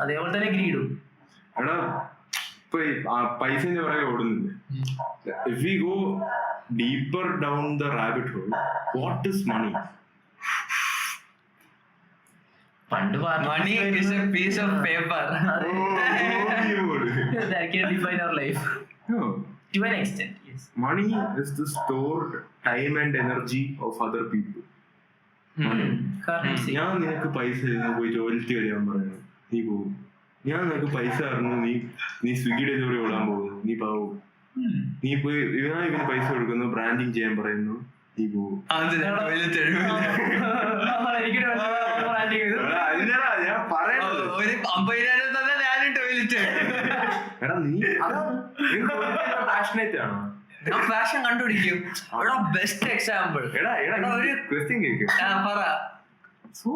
അതേപോലെ തന്നെ ഗ്രീഡും. പൈസന്റെ പുറകെ ഓടുന്നില്ല. If we go deeper down the rabbit hole, what is money? പണ്ട് money is a piece of paper. That can define our life. No. To an extent, yes. Money is the stored time and energy of other people. ഞാൻ നിനക്ക് പൈസ പോയി ടോയ്ലറ്റ് കഴിയാൻ പറയുന്നു, നീ പോകും. ഞാൻ നിനക്ക് പൈസ അറിഞ്ഞു, നീ സ്വിഗ്ഗി ഡെലിവറി ഓടാൻ പോകുന്നു, നീ പാവും. നീ പോയി ഇവന് പൈസ കൊടുക്കുന്നു, ബ്രാൻഡിങ് ചെയ്യാൻ പറയുന്നു, നീ പോവും. ഞാൻ പറയുന്നത് എടാ, നീ പാഷനേറ്റ് ആണോ? ഫാഷൻ കണ്ടുപിടിക്കും. ബെസ്റ്റ് എക്സാമ്പിൾ ഒരു ക്വസ്റ്റ്യൻ കേക്ക്. സോ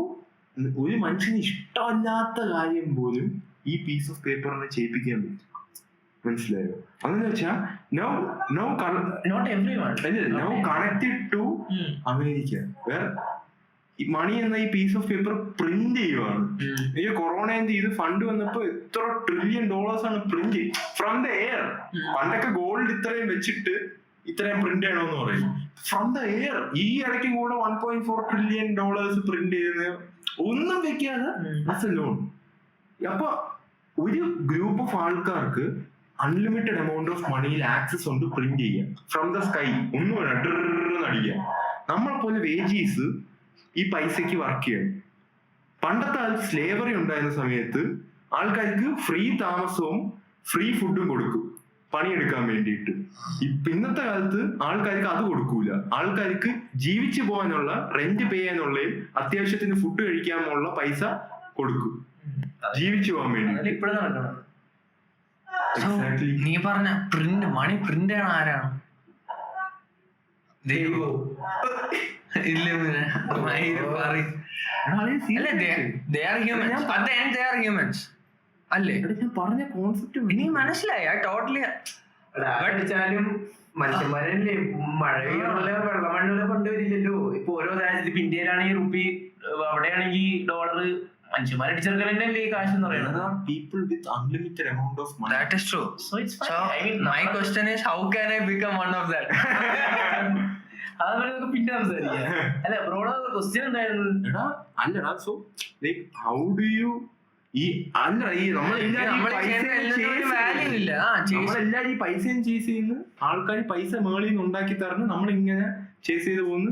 ഒരു മനുഷ്യന് ഇഷ്ടമല്ലാത്ത കാര്യം പോലും ഈ പീസ് ഓഫ് പേപ്പറിനെ ചെയ്യിപ്പിക്കാൻ പറ്റും, മനസ്സിലായോ? അങ്ങനെ വെച്ചാ now connected to America, where money എന്ന ഈ പീസ് ഓഫ് പേപ്പർ പ്രിന്റ് ചെയ്യുവാണ്. ഈ കൊറോണന്റെ ഇത് ഫണ്ട് വന്നപ്പോ എത്ര $1 trillion ആണ് പ്രിന്റ് ഫ്രം ദ എയർ. പണ്ടൊക്കെ ഗോൾഡ് ഇത്രയും വെച്ചിട്ട് ഇത്രയും പ്രിന്റ് ചെയ്യണമെന്ന് പറയും, ഫ്രം ദ എയർ. ഈ ഇടയ്ക്കും കൂടെ $1.4 trillion പ്രിന്റ് ചെയ്യുന്നത് ഒന്നും വെക്കാതെ ലോൺ. അപ്പൊ ഒരു ഗ്രൂപ്പ് ഓഫ് ആൾക്കാർക്ക് അൺലിമിറ്റഡ് എമൗണ്ട് ഓഫ് മണിയിൽ ആക്സസ് ഉണ്ട് പ്രിന്റ് ചെയ്യാം ഫ്രം ദ സ്കൈ. ഒന്നും വേണം അടിക്കാം. നമ്മളെ പോലെ വേജീസ് ഈ പൈസക്ക് വർക്ക് ചെയ്യണം. പണ്ടത്തെ കാലത്ത് സ്ലേവറി ഉണ്ടായിരുന്ന സമയത്ത് ആൾക്കാർക്ക് ഫ്രീ താമസവും ഫ്രീ ഫുഡും കൊടുക്കും പണിയെടുക്കാൻ വേണ്ടിയിട്ട്. ഇന്നത്തെ കാലത്ത് ആൾക്കാർക്ക് അത് കൊടുക്കൂല. ആൾക്കാർക്ക് ജീവിച്ചു പോകാനുള്ള, റെന്റ് പേ ചെയ്യാനുള്ളയും അത്യാവശ്യത്തിന് ഫുഡ് കഴിക്കാനുള്ള പൈസ കൊടുക്കും ജീവിച്ചു പോകാൻ വേണ്ടി. നീ പറഞ്ഞ മണി പ്രിന്റ് ആണ് ആരാണ്? അല്ലേ? പറഞ്ഞ കോൺസെപ്റ്റ് ഇനി മനസ്സിലായി. ടോട്ടലി അടിച്ചാലും മനുഷ്യന്മാരല്ലേ മഴ പെയ്യാനുള്ള വെള്ളമണ്ണൂല കൊണ്ടുവരില്ലല്ലോ. ഇപ്പൊ ഓരോ രാജ്യത്ത്, ഇപ്പൊ ഇന്ത്യയിലാണെങ്കിൽ റുപ്പി, അവിടെയാണെങ്കിൽ ഡോളർ. മനുഷ്യന്മാരടിച്ചെടുക്കലല്ലേ ഈ കാശ് എന്ന് പറയുന്നത്. People with unlimited amount of money. That is true. So it's fine. So my question is, how can I become one of that? അതുപോലെ നമുക്ക് പിന്നെ സംസാരിക്കാം. അല്ല ബ്രോയുടെ ക്വസ്റ്റ്യൻ എന്തായിരുന്നു? അല്ലടാ, so like how do U നമ്മളെല്ലാരും ഈ പൈസയും ചേസ് ചെയ്യുന്നു. ആൾക്കാർ പൈസ മേളിൽ നിന്ന് ഉണ്ടാക്കി തരുന്നു, നമ്മളിങ്ങനെ ചേസ് ചെയ്ത് പോകുന്നു.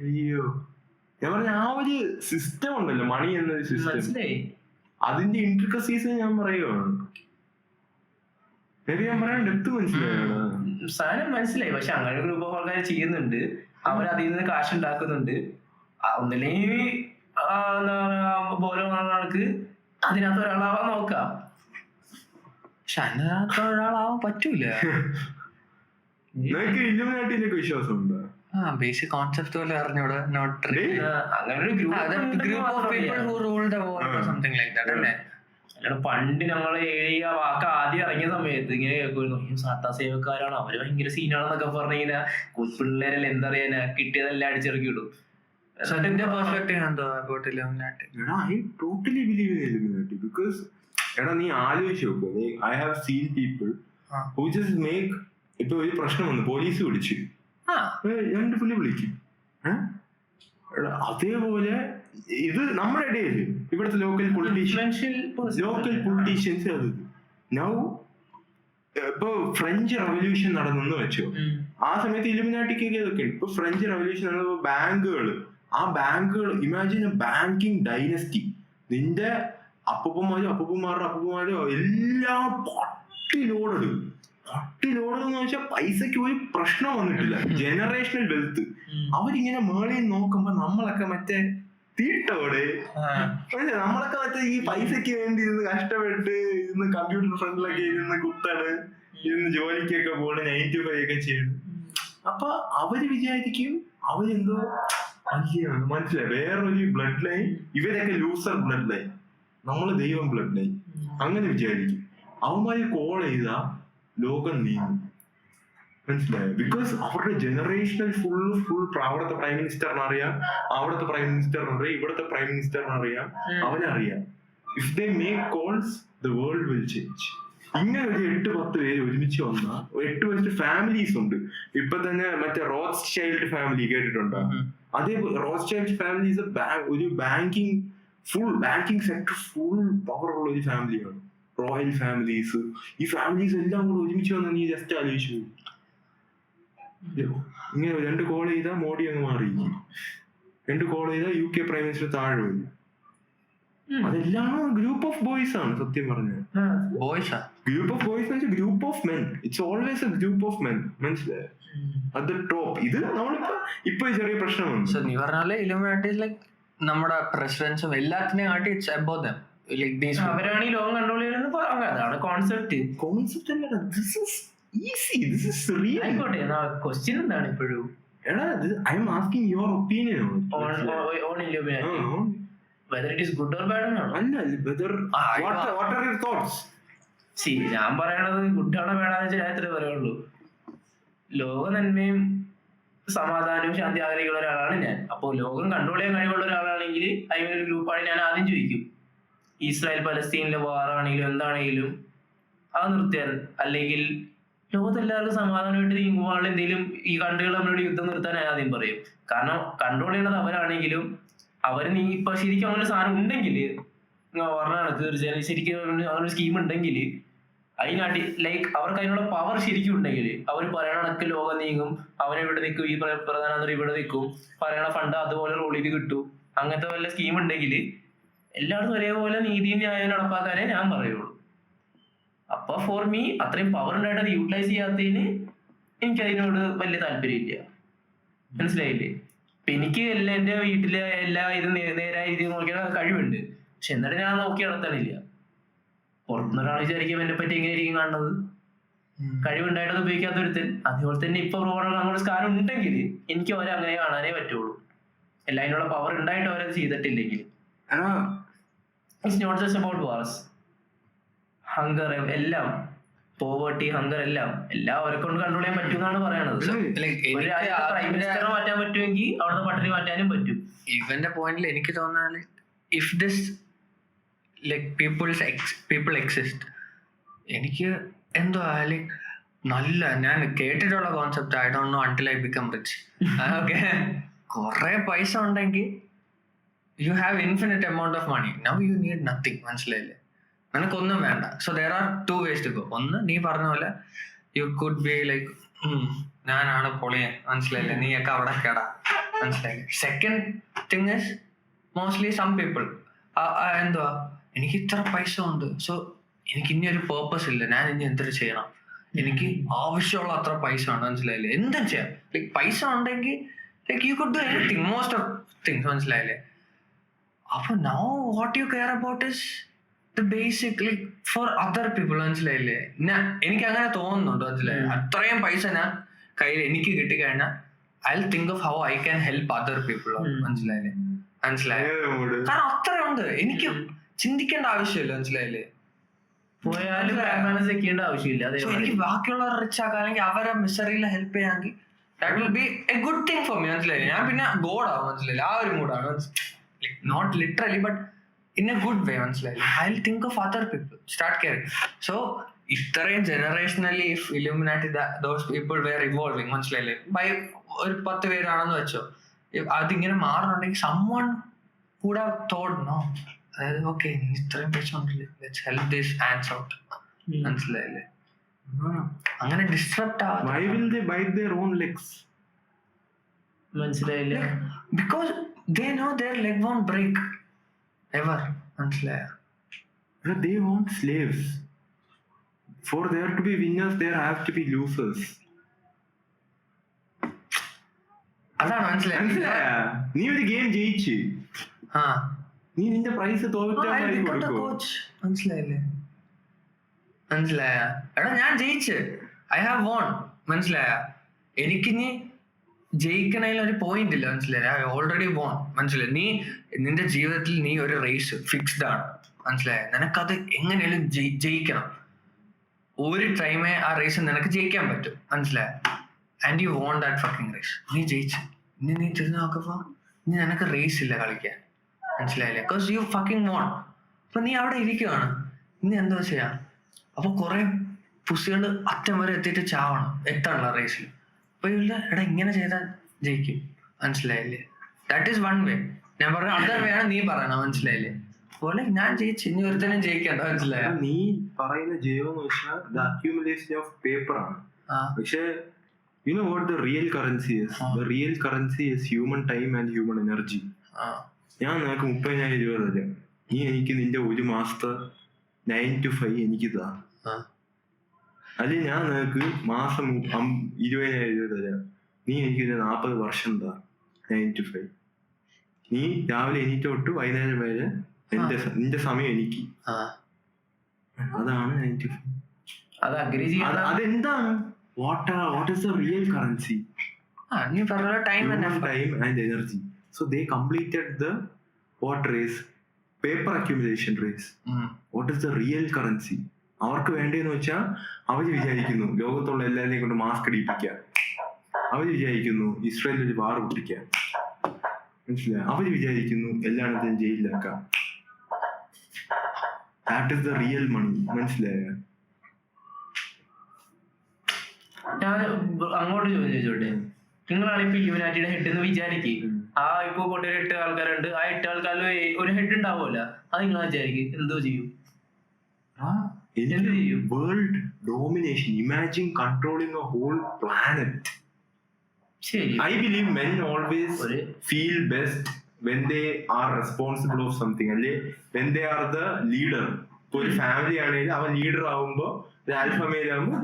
അയ്യോ, ഞാൻ പറഞ്ഞ ആ ഒരു സിസ്റ്റം ഉണ്ടല്ലോ, മണി എന്നൊരു സിസ്റ്റം, അതിന്റെ ഇന്റർകസീസ് ഞാൻ പറയുവാണ്. ഞാൻ പറയാൻ ഡെപ്ത് സാധനം മനസ്സിലായി. പക്ഷെ അങ്ങനെ ഗ്രൂപ്പ് ഓഫ് ആൾക്കാർ ചെയ്യുന്നുണ്ട്, അവർ അതിൽ നിന്ന് കാശ് ഉണ്ടാക്കുന്നുണ്ട്. ഒന്നില്ലെങ്കിൽ പോലെ ആൾക്ക് അതിനകത്ത് ഒരാളാവാൻ നോക്കാം. പക്ഷെ അതിനകത്ത് ഒരാളാവാൻ പറ്റൂല. നിനക്ക് ഇല്ലുമിനാട്ടിയിലൊക്കെ വിശ്വാസമുണ്ടോ? ബേസിക് കോൺസെപ്റ്റ് പോലെ അറിഞ്ഞൂടെ. നോട്ട് അങ്ങനെ ഒരു group of people who rule the world something like that അല്ലേ. അല്ലാണ്ട് പണ്ട് ഞങ്ങള് ഏരിയ വാക്ക് ആദ്യം ഇറങ്ങിയ സമയത്ത് ഇങ്ങനെ കേൾക്കുമായിരുന്നു, സാത്താ സേവക്കാരാണ്, അവര് ഭയങ്കര സീനാണെന്നൊക്കെ പറഞ്ഞു കഴിഞ്ഞാൽ പിള്ളേരെല്ലാം എന്താ പറയാ കിട്ടിയതെല്ലാം അടിച്ചിറക്കി വിടും. So നിന്റെ പെർസ്പെക്റ്റീവ് എന്താ about Illuminati? I totally believe in Illuminati because എടാ നീ ആലോചിച്ച് നോക്കൂ, I have seen people who just make, ഇപ്പൊ ഒരു പ്രശ്നം വന്നു പോലീസ് വിളിച്ചു, രണ്ട് പുള്ളി വിളിക്കും. അതേപോലെ ഇത് നമ്മുടെ ഇടയിൽ ഇവിടുത്തെ ലോക്കൽ പൊളിറ്റീഷ്യൻസ് അത് നൗ ഇപ്പൊ ഫ്രഞ്ച് റവല്യൂഷൻ നടന്നെന്ന് വെച്ചോ, ആ സമയത്ത് ഇലുമിനാട്ടിക്ക് ഇതൊക്കെ ഇപ്പൊ ഫ്രഞ്ച് റവല്യൂഷൻ നടന്നപ്പോ ആ ബാങ്കുകൾ ഇമാജിൻ ബാങ്കിങ് ഡൈനസ്റ്റി, നിന്റെ അപ്പൂപ്പന്മാരോ എല്ലാം പട്ടിലോടെന്ന് വെച്ചാൽ പൈസക്ക് ഒരു പ്രശ്നം വന്നിട്ടില്ല, ജനറേഷണൽ വെൽത്ത്. അവരിങ്ങനെ മേളിൽ നോക്കുമ്പോ നമ്മളൊക്കെ മറ്റേ തീട്ടോടെ നമ്മളൊക്കെ മറ്റേ ഈ പൈസക്ക് വേണ്ടി ഇരുന്ന് കഷ്ടപ്പെട്ട് ഇരുന്ന് കമ്പ്യൂട്ടർ ഫ്രണ്ടിലൊക്കെ ഇരുന്ന് കുത്താണ്, ഇരുന്ന് ജോലിക്കൊക്കെ പോണ്, 9 to 5 ഒക്കെ ചെയ്യണം. അപ്പൊ അവര് വിചാരിക്കും അവരെന്തോ മനസ്സിലായി വേറൊരു ബ്ലഡ് ലൈൻ, ഇവരൊക്കെ ലൂസർ ബ്ലഡ് ലൈൻ, നമ്മള് ദൈവം ബ്ലഡ് ലൈൻ, അങ്ങനെ വിചാരിക്കും. അവന്മാര് കോൾ ചെയ്താ ലോകം നീങ്ങും, മനസ്സിലായോ? ബിക്കോസ് അവരുടെ ജനറേഷണൽ ഫുൾ അവിടുത്തെ പ്രൈം മിനിസ്റ്ററിന് അറിയാം, അവിടുത്തെ പ്രൈം മിനിസ്റ്ററിന് അറിയാം, ഇവിടുത്തെ പ്രൈം മിനിസ്റ്ററിന് അറിയാം, അവനറിയാം. If they make calls the world will change. ഇങ്ങനെ ഒരു 8-10 പേര് ഒരുമിച്ച് വന്ന 8 വർഷത്തെ ഫാമിലീസ് ഉണ്ട്. ഇപ്പൊ തന്നെ മറ്റേ റോസ് ചൈൽഡ് ഫാമിലി കേട്ടിട്ടുണ്ടോ? അതേ റോസ് ചൈൽഡ് ഫാമിലീസ് ഒരു ബാങ്കിങ് സെക്ടർ ഫുൾ പവറുള്ള ഒരു ഫാമിലിയാണ്. റോയൽ ഫാമിലീസ്, ഈ ഫാമിലീസ് എല്ലാം കൂടെ ഒരുമിച്ച് വന്ന നീ ജസ്റ്റ് ആലോചിച്ചു. ഇങ്ങനെ 2 കോൾ ചെയ്താൽ മോഡി അങ്ങ് മാറിയിരിക്കും, 2 കോൾ ചെയ്താൽ UK പ്രൈം മിനിസ്റ്റർ താഴെ വരും. അതെല്ലാം ഗ്രൂപ്പ് ഓഫ് ബോയ്സ് ആണ് സത്യം പറഞ്ഞത്. ഗ്രൂപ്പ് ഓഫ് ബോയ്സ് എന്ന് വെച്ചാൽ group of men. It's always A group of men, മനസ്സിലായോ? അത് ടോപ്പ്. ഇത് നമ്മളിപ്പോ ചെറിയ പ്രശ്നമാണ്. നീ പറഞ്ഞാല് ഇലുമിനാട്ടി ലൈക് നമ്മുടെ പ്രസിഡൻസും എല്ലാത്തിനെയും കാട്ടി ഇറ്റ്സ് അബൌട്ട് ദം. അവരാണ് ഈ ലോകം കൺട്രോൾ ചെയ്യുന്നത്. അതാണ് കോൺസെപ്റ്റ്. ആയിക്കോട്ടെ, ക്വസ്റ്റ്യൻ എന്താണ് ഇപ്പോഴും? I am asking your opinion on Illuminati. Whether it is good or bad എന്നാണോ? What are your thoughts? See, ഞാൻ പറയണത് ഗുഡാണോ വേണമെന്ന് വെച്ചാൽ ഞാൻ ഇത്രേ പറയുള്ളൂ. ലോക നന്മയും സമാധാനവും ശാന്തി ആഗ്രഹിക്കുന്ന ഒരാളാണ് ഞാൻ. അപ്പോൾ ലോകം കൺട്രോൾ ചെയ്യാൻ കഴിവുള്ള ഒരാളാണെങ്കിൽ അതിനൊരു ഗ്രൂപ്പാണ് ഞാൻ ആദ്യം ചോദിക്കും. ഇസ്രായേൽ പലസ്തീനിലെ വാറാണെങ്കിലും എന്താണെങ്കിലും അത് നിർത്തിയാൽ, അല്ലെങ്കിൽ ലോകത്തെല്ലാവർക്കും സമാധാനമായിട്ട് നീങ്ങുമ്പോൾ എന്തെങ്കിലും ഈ കൺട്രികൾ നമ്മളോട് യുദ്ധം നിർത്താൻ ഞാൻ ആദ്യം പറയും. കാരണം കൺട്രോൾ ചെയ്യണത് അവരാണെങ്കിലും അവര് നീ ഇപ്പൊ ശരിക്കും അങ്ങനെ സാധനം ഉണ്ടെങ്കിൽ പറഞ്ഞാണ് തീർച്ചയായും ശരിക്കും അങ്ങനെ സ്കീം ഉണ്ടെങ്കിൽ അതിനാട്ടി ലൈക്ക് അവർക്ക് അതിനുള്ള പവർ ശരിക്കും ഉണ്ടെങ്കിൽ അവർ പറയണ കണക്ക് ലോകം നീങ്ങും, അവനെവിടെ നിൽക്കും, ഈ പ്രധാനമന്ത്രി ഇവിടെ നിൽക്കും, പറയണ ഫണ്ട് അതുപോലെ റോൾ ചെയ്ത് കിട്ടും. അങ്ങനത്തെ വല്ല സ്കീം ഉണ്ടെങ്കിൽ എല്ലായിടത്തും ഒരേപോലെ നീതിയും ന്യായം നടപ്പാക്കാനേ ഞാൻ പറയുള്ളൂ. അപ്പൊ ഫോർ മീ അത്രയും പവർ ഉണ്ടായിട്ട് അത് യൂട്ടിലൈസ് ചെയ്യാത്തതിന് എനിക്കതിനോട് വലിയ താല്പര്യമില്ല. മനസ്സിലായില്ലേ? എനിക്ക് എന്റെ വീട്ടിലെ എല്ലാ ഇതും നേരായ രീതിയിൽ നോക്കിയാൽ കഴിവുണ്ട്, പക്ഷെ എന്നിട്ട് ഞാൻ നോക്കി നടത്താനില്ല. പുറത്തുനിന്നൊരാൾ വിചാരിക്കും എന്നെ പറ്റി എങ്ങനെയായിരിക്കും കാണുന്നത്, കഴിവുണ്ടായിട്ടത് ഉപയോഗിക്കാത്തൊരുത്തൻ. അതുപോലെ തന്നെ ഇപ്പൊ നമ്മുടെ സ്കാരം ഉണ്ടെങ്കിൽ എനിക്ക് അവരെ അങ്ങനെ കാണാനേ പറ്റുള്ളൂ. എല്ലാം അതിനുള്ള പവർ ഉണ്ടായിട്ട് അവരത് ചെയ്തിട്ടില്ലെങ്കിൽ. It's not just about wars, hunger, എല്ലാം പോവർട്ടി, ഹങ്കർ എല്ലാം അവരെ കൊണ്ട് കൺട്രോൾ ചെയ്യാൻ പറ്റുമെന്നാണ് പറയണത്. ഒരു രാജ്യത്തെ പ്രൈം മിനിസ്റ്ററെ മാറ്റാൻ പറ്റുമെങ്കിൽ അവിടുത്തെ പട്ടിണി മാറ്റാനും പറ്റും. ഇവന്റെ പോയിന്റിൽ എനിക്ക് തോന്നുന്നത് if this like people exist, എനിക്ക് എന്തോ ലൈക് നല്ല ഞാൻ കേട്ടിട്ടുള്ള concept I don't know until I become rich. Okay, കുറെ പൈസ ഉണ്ടെങ്കിൽ you have infinite amount of money, now you need nothing. മനസ്സിലായില്ലേ? നിനക്കൊന്നും വേണ്ട. So there are 2 ways to go. ഒന്ന്, നീ പറഞ്ഞ പോലെ യു കുഡ് ബി ലൈക്ക് ഞാനാണ് പൊളിയൻ, മനസ്സിലായില്ലേ, നീയൊക്കെ അവിടെ കേടാ, മനസ്സിലായില്ലേ? Second thing is mostly some people എന്തുവാ, എനിക്ക് ഇത്ര പൈസ ഉണ്ട്, സോ എനിക്ക് ഇനി ഒരു പേർപ്പസ് ഇല്ല, ഞാൻ ഇനി എന്തൊരു ചെയ്യണം, എനിക്ക് ആവശ്യമുള്ള അത്ര പൈസ ഉണ്ട്, മനസ്സിലായില്ലേ, എന്തും ചെയ്യാം. ലൈക്ക് പൈസ ഉണ്ടെങ്കിൽ like you could do anything, most of things, മനസ്സിലായില്ലേ? അപ്പൊ now what you care about is the basic like for other people, മനസ്സിലായില്ലേ? എനിക്ക് അങ്ങനെ തോന്നുന്നുണ്ട്, മനസ്സിലായി? അത്രയും പൈസ ഞാൻ കയ്യിൽ എനിക്ക് കിട്ടിക്കഴിഞ്ഞാൽ I'll think of how I can help other people. മനസ്സിലായില്ലേ? കാരണം അത്രയുണ്ട്, എനിക്ക് ചിന്തിക്കേണ്ട ആവശ്യമില്ല. മനസ്സിലായില്ലേ? പോയാലും ചെയ്യേണ്ട ആവശ്യമില്ല. എനിക്ക് ബാക്കിയുള്ളവർ റിച്ച് ആക്കാം, അല്ലെങ്കിൽ അവരെ മിസറിയിൽ help ചെയ്യാമെങ്കിൽ that will be a good thing for me. മനസ്സിലായില്ലേ? ഞാൻ പിന്നെ ഗോഡാവും. മനസ്സിലായില്ലേ? ആ ഒരു മൂഡാണ്. Not literally but in a good way. മനസ്സിലായില്ലേ? I'll think of other people, start caring. So ഇത്രയും ജനറേഷനലി if Illuminati those people were evolving, മനസ്സിലായില്ലേ, ബൈ ഒരു 10 പേരാണെന്ന് വെച്ചോ, അതിങ്ങനെ മാറുന്നുണ്ടെങ്കിൽ someone would have thought, no, അതായത് ഓക്കെ ഇത്രയും പൈസ ഉണ്ടല്ലേ, let's help these ants out. മനസ്സിലായില്ലേ? അങ്ങനെ ഡിസ്ട്രപ്റ്റ് ആവാ. Why will they bite their own legs? മനസ്സിലായില്ല. Because they know their leg won't break ever. മനസ്സിലായ? They want slaves. For there to be winners, there have to be losers. അതാണ് മനസ്സിലായ? നീ ഒരു ഗെയിം ജയിച്ച്, നീ നിന്റെ പ്രൈസ് മനസ്സിലായില്ലേ? മനസ്സിലായ? എടാ ഞാൻ ജയിച്ച്, ഐ ഹാവ് വോൺ. മനസ്സിലായ? എനിക്കിനി ജയിക്കണതിൽ ഒരു പോയിന്റ് ഇല്ല. മനസ്സിലായി? I already won. മനസ്സിലായി? നീ നിന്റെ ജീവിതത്തിൽ നീ ഒരു റേസ് ഫിക്സ്ഡ് ആണ്. മനസ്സിലായ? നിനക്കത് എങ്ങനെയാലും ജയിക്കണം. ഒരു ടൈമേ ആ റേസ് നിനക്ക് ജയിക്കാൻ പറ്റും. മനസ്സിലായ? And you want that fucking race. നീ ജയിച്ചു. ഇനി നീ തിരിഞ്ഞു നോക്കുമ്പോ ഇനി നിനക്ക് റേസ് ഇല്ല കളിക്കാൻ. മനസ്സിലായില്ലേ? Because you fucking won. അപ്പൊ നീ അവിടെ ഇരിക്കുവാണ്. ഇനി എന്തോ ചെയ്യാം? അപ്പൊ കുറെ പുസികൾ അറ്റം വരെ എത്തിയിട്ട് ചാവണം, എത്താനുള്ള റേസിൽ. അപ്പൊ ഇല്ല, എടാ ഇങ്ങനെ ചെയ്താൽ ജയിക്കും. മനസ്സിലായില്ലേ? That is one way. ഞാൻ പറഞ്ഞ അതർ വേ ആണ് നീ പറയണം. മനസ്സിലായില്ലേ? അതുപോലെ ഞാൻ ജയിച്ചു, ഇനി ഒരുത്തനും ജയിക്കണ്ട. മനസ്സിലായ? നീ പറയുന്ന ജയം എന്ന് വെച്ചാൽ അക്യൂമുലേഷൻ ഓഫ് പേപ്പർ ആണ്. പക്ഷെ you know what the real currency is? The real currency is human time and human energy. ഞാൻ നിനക്ക് 30,000 രൂപ തരാം, നീ എനിക്ക് നിന്റെ ഒരു മാസത്തെ 9 to 5 എനിക്ക് താ. അല്ലെ ഞാൻ നിനക്ക് മാസം 20,000 രൂപ തരാം, നീ എനിക്ക് 40 വർഷം താ. 9 to 5. നീ രാവിലെ എണീറ്റ് തൊട്ട് വൈകുന്നേരം വരെ നിന്റെ സമയം എനിക്ക്. അതാണ് 9 to 5. അതെന്താണ്? What is the real currency? നീ പറഞ്ഞ time and energy. So they completed the what race? Paper accumulation race. What is the real currency? അവർക്ക് വേണ്ടതെന്ന് വെച്ചാൽ അവർ വിചാരിക്കുന്നു ലോകത്തുള്ള എല്ലാവരെയും കൊണ്ട് മാസ്ക് ഇടിപ്പിക്കുക. അവർ വിചാരിക്കുന്നു ഇസ്രായേലിൽ ഒരു വാർ പൊട്ടിക്കുക. മനസ്സിലായി? അവർ വിചാരിക്കുന്നു എല്ലായിടത്തും ജയിലിലാക്കാം. That is the real money. മനസ്സിലായ? ഞാൻ അങ്ങോട്ട് ചോദിച്ചോട്ടെ, നിങ്ങളാണ് ഇപ്പൊ ഇലുമിനാറ്റിയുടെ ഹെഡ് എന്ന് വിചാരിക്കും. ആ ഇപ്പൊ കൊണ്ടൊരു 8 ആൾക്കാരുണ്ട്, ആ 8 ആൾക്കാരിൽ ഒരു ഹെഡ് ഉണ്ടാവുമല്ലോ, അത് നിങ്ങൾ വിചാരിക്കും എന്തോ ചെയ്യും? എന്ത് ചെയ്യും? World domination. Imagine controlling a whole planet. ശരി. I believe men always feel best when they are responsible of something. അല്ലെ when they are the leader. ഇപ്പൊ ഒരു ഫാമിലി ആണെങ്കിൽ അവൻ ലീഡർ ആവുമ്പോ ആൽഫ മെയിൽ ആവുമ്പോ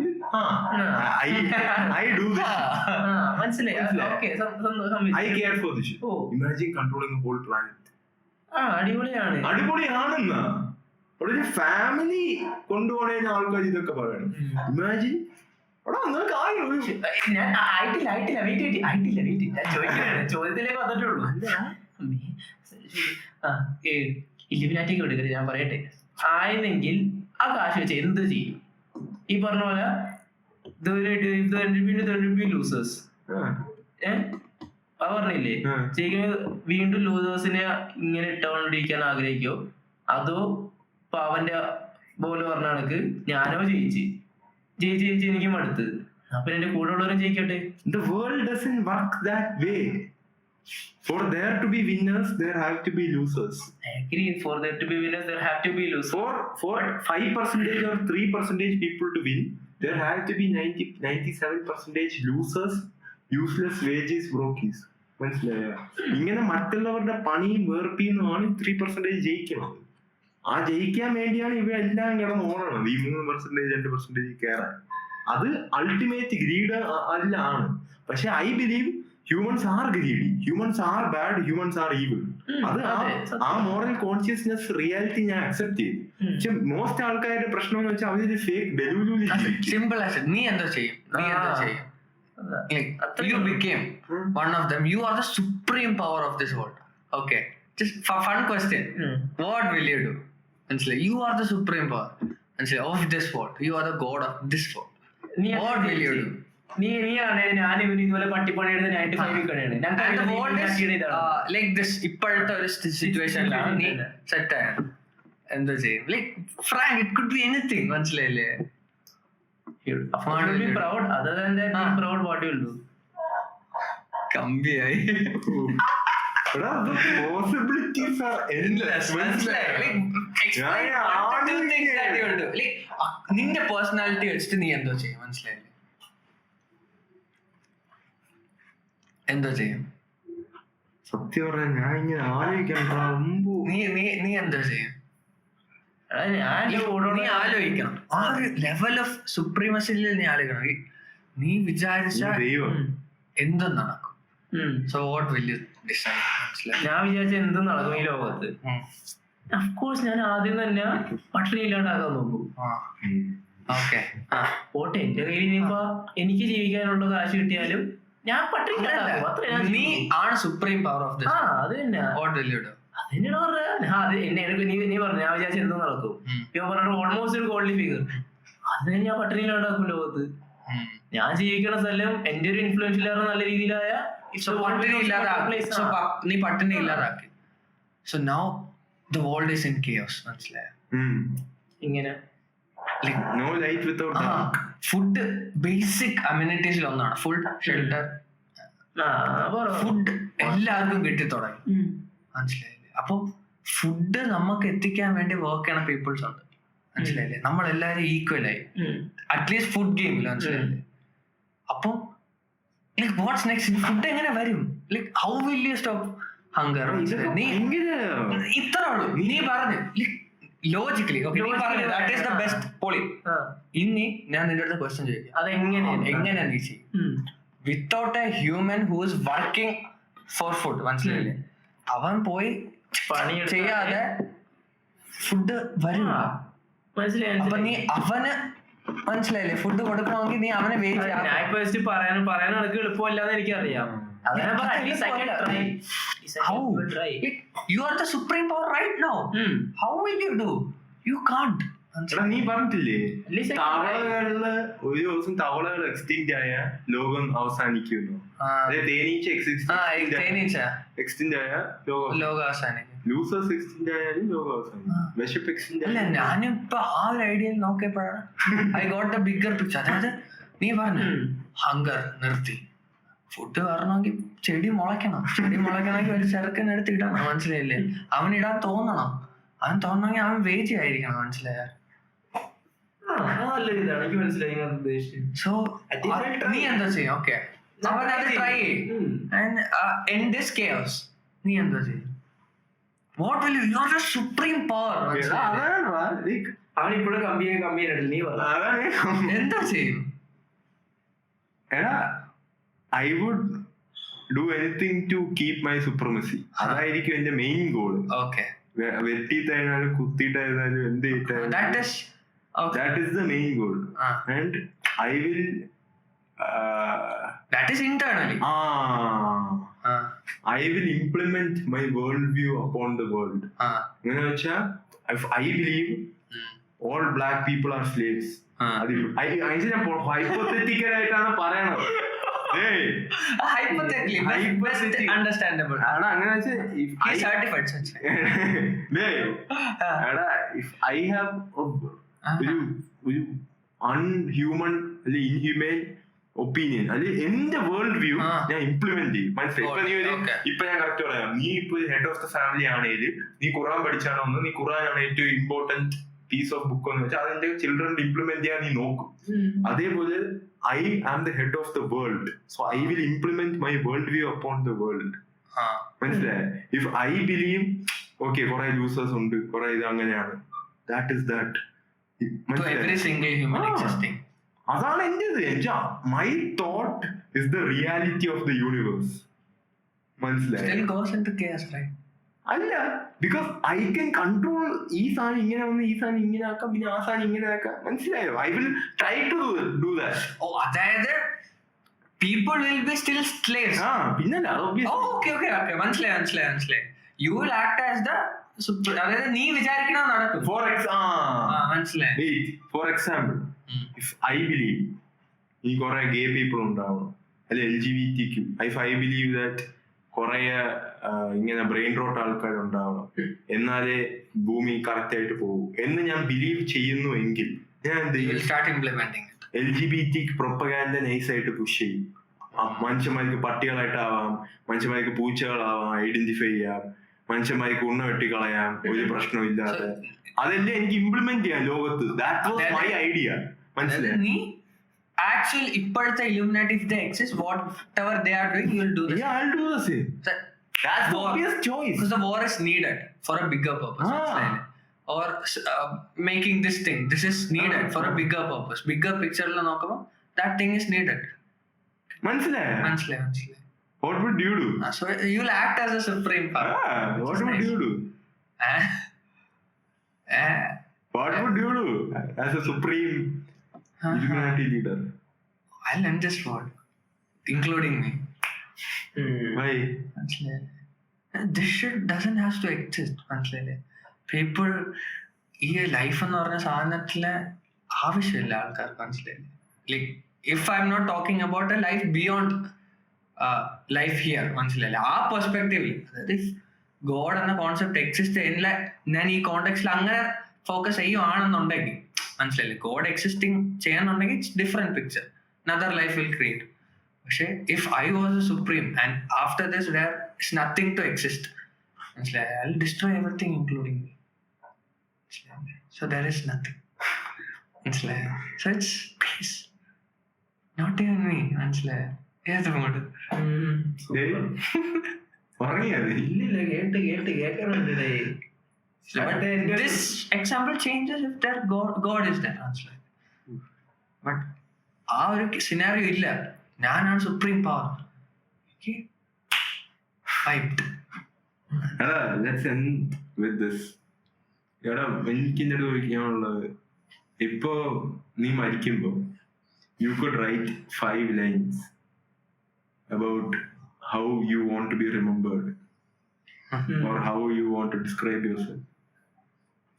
I do this. മനസ്സിലായി. I care for this. Imagine controlling the whole planet. അടിപൊളിയാണ്. അടിപൊളിയാണെന്നാ ഒരു ഫാമിലി കൊണ്ടുപോകുന്ന ആൾക്കാർ ഇതൊക്കെ പറയണം. ഇമാജിൻ ചോദ്യത്തിലേക്ക് വന്നിട്ടുള്ളൂ. ഇലുമിനാറ്റിക്ക് എടുക്കരുത്, ഞാൻ പറയട്ടെ. ആയിരുന്നെങ്കിൽ ആ കാശ് വെച്ച് എന്ത് ചെയ്യും? ഈ പറഞ്ഞ പോലെ ലൂസേഴ്സ് പറഞ്ഞില്ലേ, വീണ്ടും ലൂസേഴ്സിനെ ഇങ്ങനെ ഇട്ടുകൊണ്ടിരിക്കാൻ ആഗ്രഹിക്കോ, അതോ ഇപ്പൊ അവന്റെ പോലെ പറഞ്ഞ കണക്ക് ഞാനോ ജയിച്ച് എനിക്ക് മടുത്ത്, അപ്പൊ എന്റെ കൂടെ ഉള്ളവരും ജയിക്കട്ടെ. The world doesn't work that way. For there to be winners, there have to be losers. I agree. For there to be winners, there have to be losers. For 5% or 3% people to win, there have to be 97% losers, useless wages, brokies. മനസ്സിലായോ? ഇങ്ങനെ മറ്റുള്ളവരുടെ പണിയും വേർപ്പിന്നാണ് 3% ജയിക്കുന്നത്. ആ ജയിക്കാൻ വേണ്ടിയാണ് ഇവയെല്ലാം കിടന്ന് ഓടണം. ഈ 3% 2% കയറാൻ. അത് അൾട്ടിമേറ്റ് ഗ്രീഡ് അല്ലാണ്. പക്ഷെ I believe humans are greedy, humans are bad, humans are evil. അത് ആ മോറൽ കോൺഷ്യസ്നെസ് റിയാലിറ്റി ഞാൻ അക്സെപ്റ്റ് ചെയ്തു. പക്ഷെ മോസ്റ്റ് ആൾക്കാരുടെ പ്രശ്നം എന്ന് വെച്ചാൽ അവര് ഫേക്ക് ഡെലിവറി. സിമ്പിൾ നീ എന്തോ ചെയ്യും, Like, you became one of them. You are the supreme power of this world. Okay. Just fun question. What will you do? And say, you are the supreme power. And say, of this world. You are the god of this world. What will you do? നീയാണ് ഞാൻ ഇതുപോലെ പട്ടിപ്പണി എടുത്ത് 95 ലൈക്ക് ദിസ് ഇപ്പോഴത്തെ ഒരു സിറ്റുവേഷനിലാണ് നീ സെറ്റ് ആയത് എന്താ ചെയ്യും? Like Frank it could be anything. മനസ്സിലായില്ലേ? proud. Other than that, being proud, what you will do? കമ്പിയായി. Possibilities are endless. നിന്റെ പേഴ്സണാലിറ്റി വെച്ചിട്ട് നീ എന്തോ ചെയ്യും? മനസ്സിലായില്ലേ? എന്തോ ചെയ്യും? സത്യം പറഞ്ഞാൽ ഞാൻ ഇങ്ങനെ ആലോചിക്കണം. നീ എന്തോ ചെയ്യും? നീ ആലോചിക്കണം. ആ ഒരു ലെവൽ ഓഫ് സുപ്രീമസിയിൽ നീ ആലോചിക്കണം. നീ വിചാരിച്ച എന്തും നടക്കും. So what will you decide? ഞാൻ വിചാരിച്ച എന്തും നടക്കും ഈ ലോകത്ത്. അഫ്കോഴ്സ് ഞാൻ ആദ്യം തന്നെ പട്ടിണി ഇല്ലാണ്ടാക്കാൻ നോക്കും. പോട്ടെ, എന്റെ കയ്യിൽ ഇനിയിപ്പോ എനിക്ക് ജീവിക്കാനുള്ള കാശ് കിട്ടിയാലും ഞാൻ പട്ടിണി ഇല്ലാണ്ടാക്കും. നീ ആണ് സുപ്രീം പവർ ഓഫ് ദിസ്. അത് തന്നെ വാട്ട് വിൽ യു ഡു? അതെന്നെയാണ് പറഞ്ഞത്. നീ പറഞ്ഞു ഞാൻ വിചാരിച്ച എന്തും നടക്കും. ഇവൻ പറഞ്ഞ ഓൾമോസ്റ്റ് ഒരു ഗോൾഡി ഫിഗർ. അതിനെ ഞാൻ പട്ടിണി ഇല്ലാണ്ടാക്കും ലോകത്ത്. ഞാൻ ജീവിക്കണ സ്ഥലം എന്റെ ഒരു ഇൻഫ്ലുവൻഷ്യൽ നല്ല രീതിയിലായ നീ പട്ടിണി ഇല്ലാതാക്കി. So now the world is in kiosk. മനസ്സിലായോ? ഇങ്ങനെ ഫുഡ് ബേസിക് അമ്യൂണിറ്റീസിൽ ഒന്നാണ് ഫുഡ്, ഷെൽട്ടർ. ഫുഡ് എല്ലാവർക്കും കിട്ടി തുടങ്ങി. മനസ്സിലായില്ലേ? അപ്പൊ ഫുഡ് നമുക്ക് എത്തിക്കാൻ വേണ്ടി വർക്ക് ചെയ്യണ പീപ്പിൾസ് ഉണ്ട്. മനസ്സിലായില്ലേ? നമ്മളെല്ലാരും ഈക്വലായി അറ്റ്ലീസ്റ്റ് ഫുഡ് ഗെയിമിൽ. മനസ്സിലായില്ലേ? അപ്പൊ ലൈക് വാട്ട്സ് നെക്സ്റ്റ്? ഫുഡ് എങ്ങനെ വരും? Like how will you stop hunger? നീ ഇത്ര ഉള്ളൂ. നീ പറഞ്ഞു logically that is the best പോളി. ഇനി ഞാൻ നിന്റെ അടുത്ത് ക്വസ്റ്റ്യൻ ചോദിക്കാം. എങ്ങനെ നീ ചെയ്യും without a human who is working for food? മനസ്സിലായില്ലേ? അവൻ പോയി പണി ചെയ്യാതെ ഫുഡ് വരും. അപ്പൊ നീ അവന് മനസ്സിലായില്ലേ ഫുഡ് കൊടുക്കണമെങ്കിൽ നീ അവനെ വെയിറ്റ് പറയാനൊക്കെ എളുപ്പമല്ലാന്ന് എനിക്കറിയാം. You are the supreme power right now. How will you do? You can't. നീ പറഞ്ഞിട്ടില്ലേ തവളകളില് ഒരു ദിവസം തവളകൾ എക്സ്റ്റിൻറ്റ് ആയ ലോകം അവസാനിക്കുന്നു. തേനീച്ച എക്സ്റ്റിൻറ്റ് ആയ ലോകം അവസാനിക്കും. ലൂസേഴ്സ് എക്സ്റ്റിൻറ്റ് ആയാലും ലോകം അവസാനിക്കും. വിശപ്പ് എക്സ്റ്റിൻറ്റ് അല്ല. ഞാനിപ്പോ ആ ഒരു ഐഡിയയിൽ നോക്കിയപ്പോഴാണ് I got A bigger picture. അതായത് നീ പറഞ്ഞു ഹങ്കർ നിർത്തി, ഫുഡ് വരണമെങ്കിൽ ചെടി മുളയ്ക്കണം. ചെടി മുളയ്ക്കണമെങ്കിൽ ഒരു ചെറുക്കനെടുത്ത് ഇടണം. മനസ്സിലായില്ലേ? അവനിടാൻ തോന്നണം. അവൻ തോന്നണമെങ്കിൽ അവൻ വെയിറ്റ് ആയിരിക്കണം. മനസ്സിലായ? സോ നീ എന്താ ചെയ്യും? ഓക്കെ, അവൻ അത് ട്രൈ ചെയ്യും. ഇൻ ദിസ് കെയോസ് നീ എന്താ ചെയ്യും? What will you are the supreme power. അവനിപ്പോഴും എന്താ ചെയ്യും? I would do anything to keep my supremacy. അതായിരിക്കും എന്റെ മെയിൻ ഗോൾ. വെട്ടിയിട്ടായാലും കുത്തിയിട്ടായിരുന്നാലും എന്ത് ചെയ്തിട്ടായാലും that is the main goal. And I will that is internally. I will implement my world view upon the world. എങ്ങനെ വെച്ചാ if I believe all black people are slaves, hypothetical ആയിട്ടാണ് പറയണത്. Understandable. If I have ഒരു unhuman അല്ലെങ്കിൽ inhumane ഒപ്പീനിയൻ അല്ലെങ്കിൽ എന്റെ വേൾഡ് വ്യൂ ഞാൻ ഇംപ്ലിമെന്റ് ചെയ്യും. മനസ്സിലായി? ഇപ്പൊ ഞാൻ കറക്റ്റ് പറയാം. നീ ഇപ്പൊ ഹെഡ് ഓഫ് ദ ഫാമിലി ആണെങ്കിൽ നീ ഖുറാൻ പഠിച്ചാണോ ഒന്ന്, നീ ഖുറാനാണ് ഏറ്റവും ഇമ്പോർട്ടന്റ് പീസ് ഓഫ് ബുക്ക് എന്ന് വെച്ചാൽ അതിന്റെ ചിൽഡ്രൻ ഇംപ്ലിമെന്റ് ചെയ്യാൻ നീ നോക്കും. അതേപോലെ I am the head of the world, so I will implement my world view upon the world. മനസ്സിലായി? If I believe okay കുറെ ലൂസേഴ്സ് ഉണ്ട്, കുറെ ഇത് അങ്ങനെയാണ്, that is that. To every single human existing. അതാണ് എന്റെ my thought is the reality of the universe. മനസ്സിലായി? Still goes into chaos, right? അല്ല, ബിക്കോസ് ഐ ക്യാൻ കൺട്രോൾ. ഈ സാധനം ഇങ്ങനെ വന്ന് ഈ സാധനം ഇങ്ങനെ ആക്കാം, പിന്നെ ആ സാധനം ഇങ്ങനെ ആക്കാം. മനസ്സിലായോ? I will try to do that. അതായത് people will be still slaves. പിന്നല്ല Okay. മനസ്സിലായി. You will act as the അതായത് നീ വിചാരിക്കണ നടക്കും. മനസ്സിലായി. For example, if I believe ഈ കുറെ ഗേ പീപ്പിൾ ഉണ്ടാവണം, അല്ലെ LGBT ഐ ബിലീവ് ദാറ്റ് കുറെ ഇങ്ങനെ ബ്രെയിൻ റോട്ട് ആൾക്കാരുണ്ടാവണം, എന്നാലേ ഭൂമി കറക്റ്റ് ആയിട്ട് പോകും എന്ന് ഞാൻ ബിലീവ് ചെയ്യുന്നു എങ്കിൽ ഞാൻ എന്ത് ചെയ്യും? LGBT പ്രൊപ്പഗാൻഡ നൈസായിട്ട് പുഷ് ചെയ്യും. മനുഷ്യന്മാർക്ക് പട്ടികളായിട്ടാവാം, മനുഷ്യന്മാർക്ക് പൂച്ചകളാവാം, ഐഡന്റിഫൈ ചെയ്യാം, മനുഷ്യന്മാർക്ക് ഉണ്ണ വെട്ടിക്കളയാം, ഒരു പ്രശ്നവും ഇല്ലാതെ. അതെല്ലാം എനിക്ക് ഇംപ്ലിമെന്റ് ചെയ്യാം ലോകത്ത്. That was my idea. മനസ്സിലായി? നീ actually ഇപ്പോഴത്തെ Illuminati, if they exist, whatever they are doing, you will do this. Yeah, I'll do the same. That's the obvious choice. Because the war is needed for a bigger purpose. Or making this thing, this is needed for a bigger purpose. Bigger picture la nokkumbol that thing is needed. മനസ്സിലായി. What would you do? So you will act as a supreme power. What would you do? What would you do as a supreme Illuminati leader? I'll end this world, including me. Why? This shit doesn't have to exist. മനസ്സിലായില്ലേ? People ഈ ലൈഫ് എന്ന് പറഞ്ഞ സാധനത്തില് ആവശ്യമില്ല ആൾക്കാർക്ക്. മനസ്സിലായില്ലേ? Like if I am not talking about a life beyond life here. മനസ്സിലായില്ലേ? ആ പെർസ്പെക്റ്റീവിൽ, അതായത് ഇഫ് ഗോഡ് എന്ന കോൺസെപ്റ്റ് എക്സിസ്റ്റ് ചെയ്യില്ല, ഞാൻ ഈ കോണ്ടെക്സ്റ്റിൽ അങ്ങനെ ഫോക്കസ് ചെയ്യുവാണെന്നുണ്ടെങ്കിൽ, മനസ്സിലായില്ലേ, ഗോഡ് എക്സിസ്റ്റിംഗ് ചെയ്യാന്നുണ്ടെങ്കിൽ it's different picture, another life will create. പക്ഷേ if I was a supreme and after this there is nothing to exist, മനസ്സിലായി, I'll destroy everything including me. So there is nothing. മനസ്സിലായി? So it's peace. Not even me. മനസ്സിലായി? ഏതുകൊണ്ട് this example changes if their God is there. മനസ്സിലായി? But ആ ഒരു സിനാരിയോ ഇല്ല. ഞാനാണ് supreme power. Let's end with this. എനിക്കിൻ്റെ ചോദിക്കാനുള്ളത്, ഇപ്പോ നീ മരിക്കുമ്പോ you could write 5 lines about how you want to be remembered or how you want to describe yourself.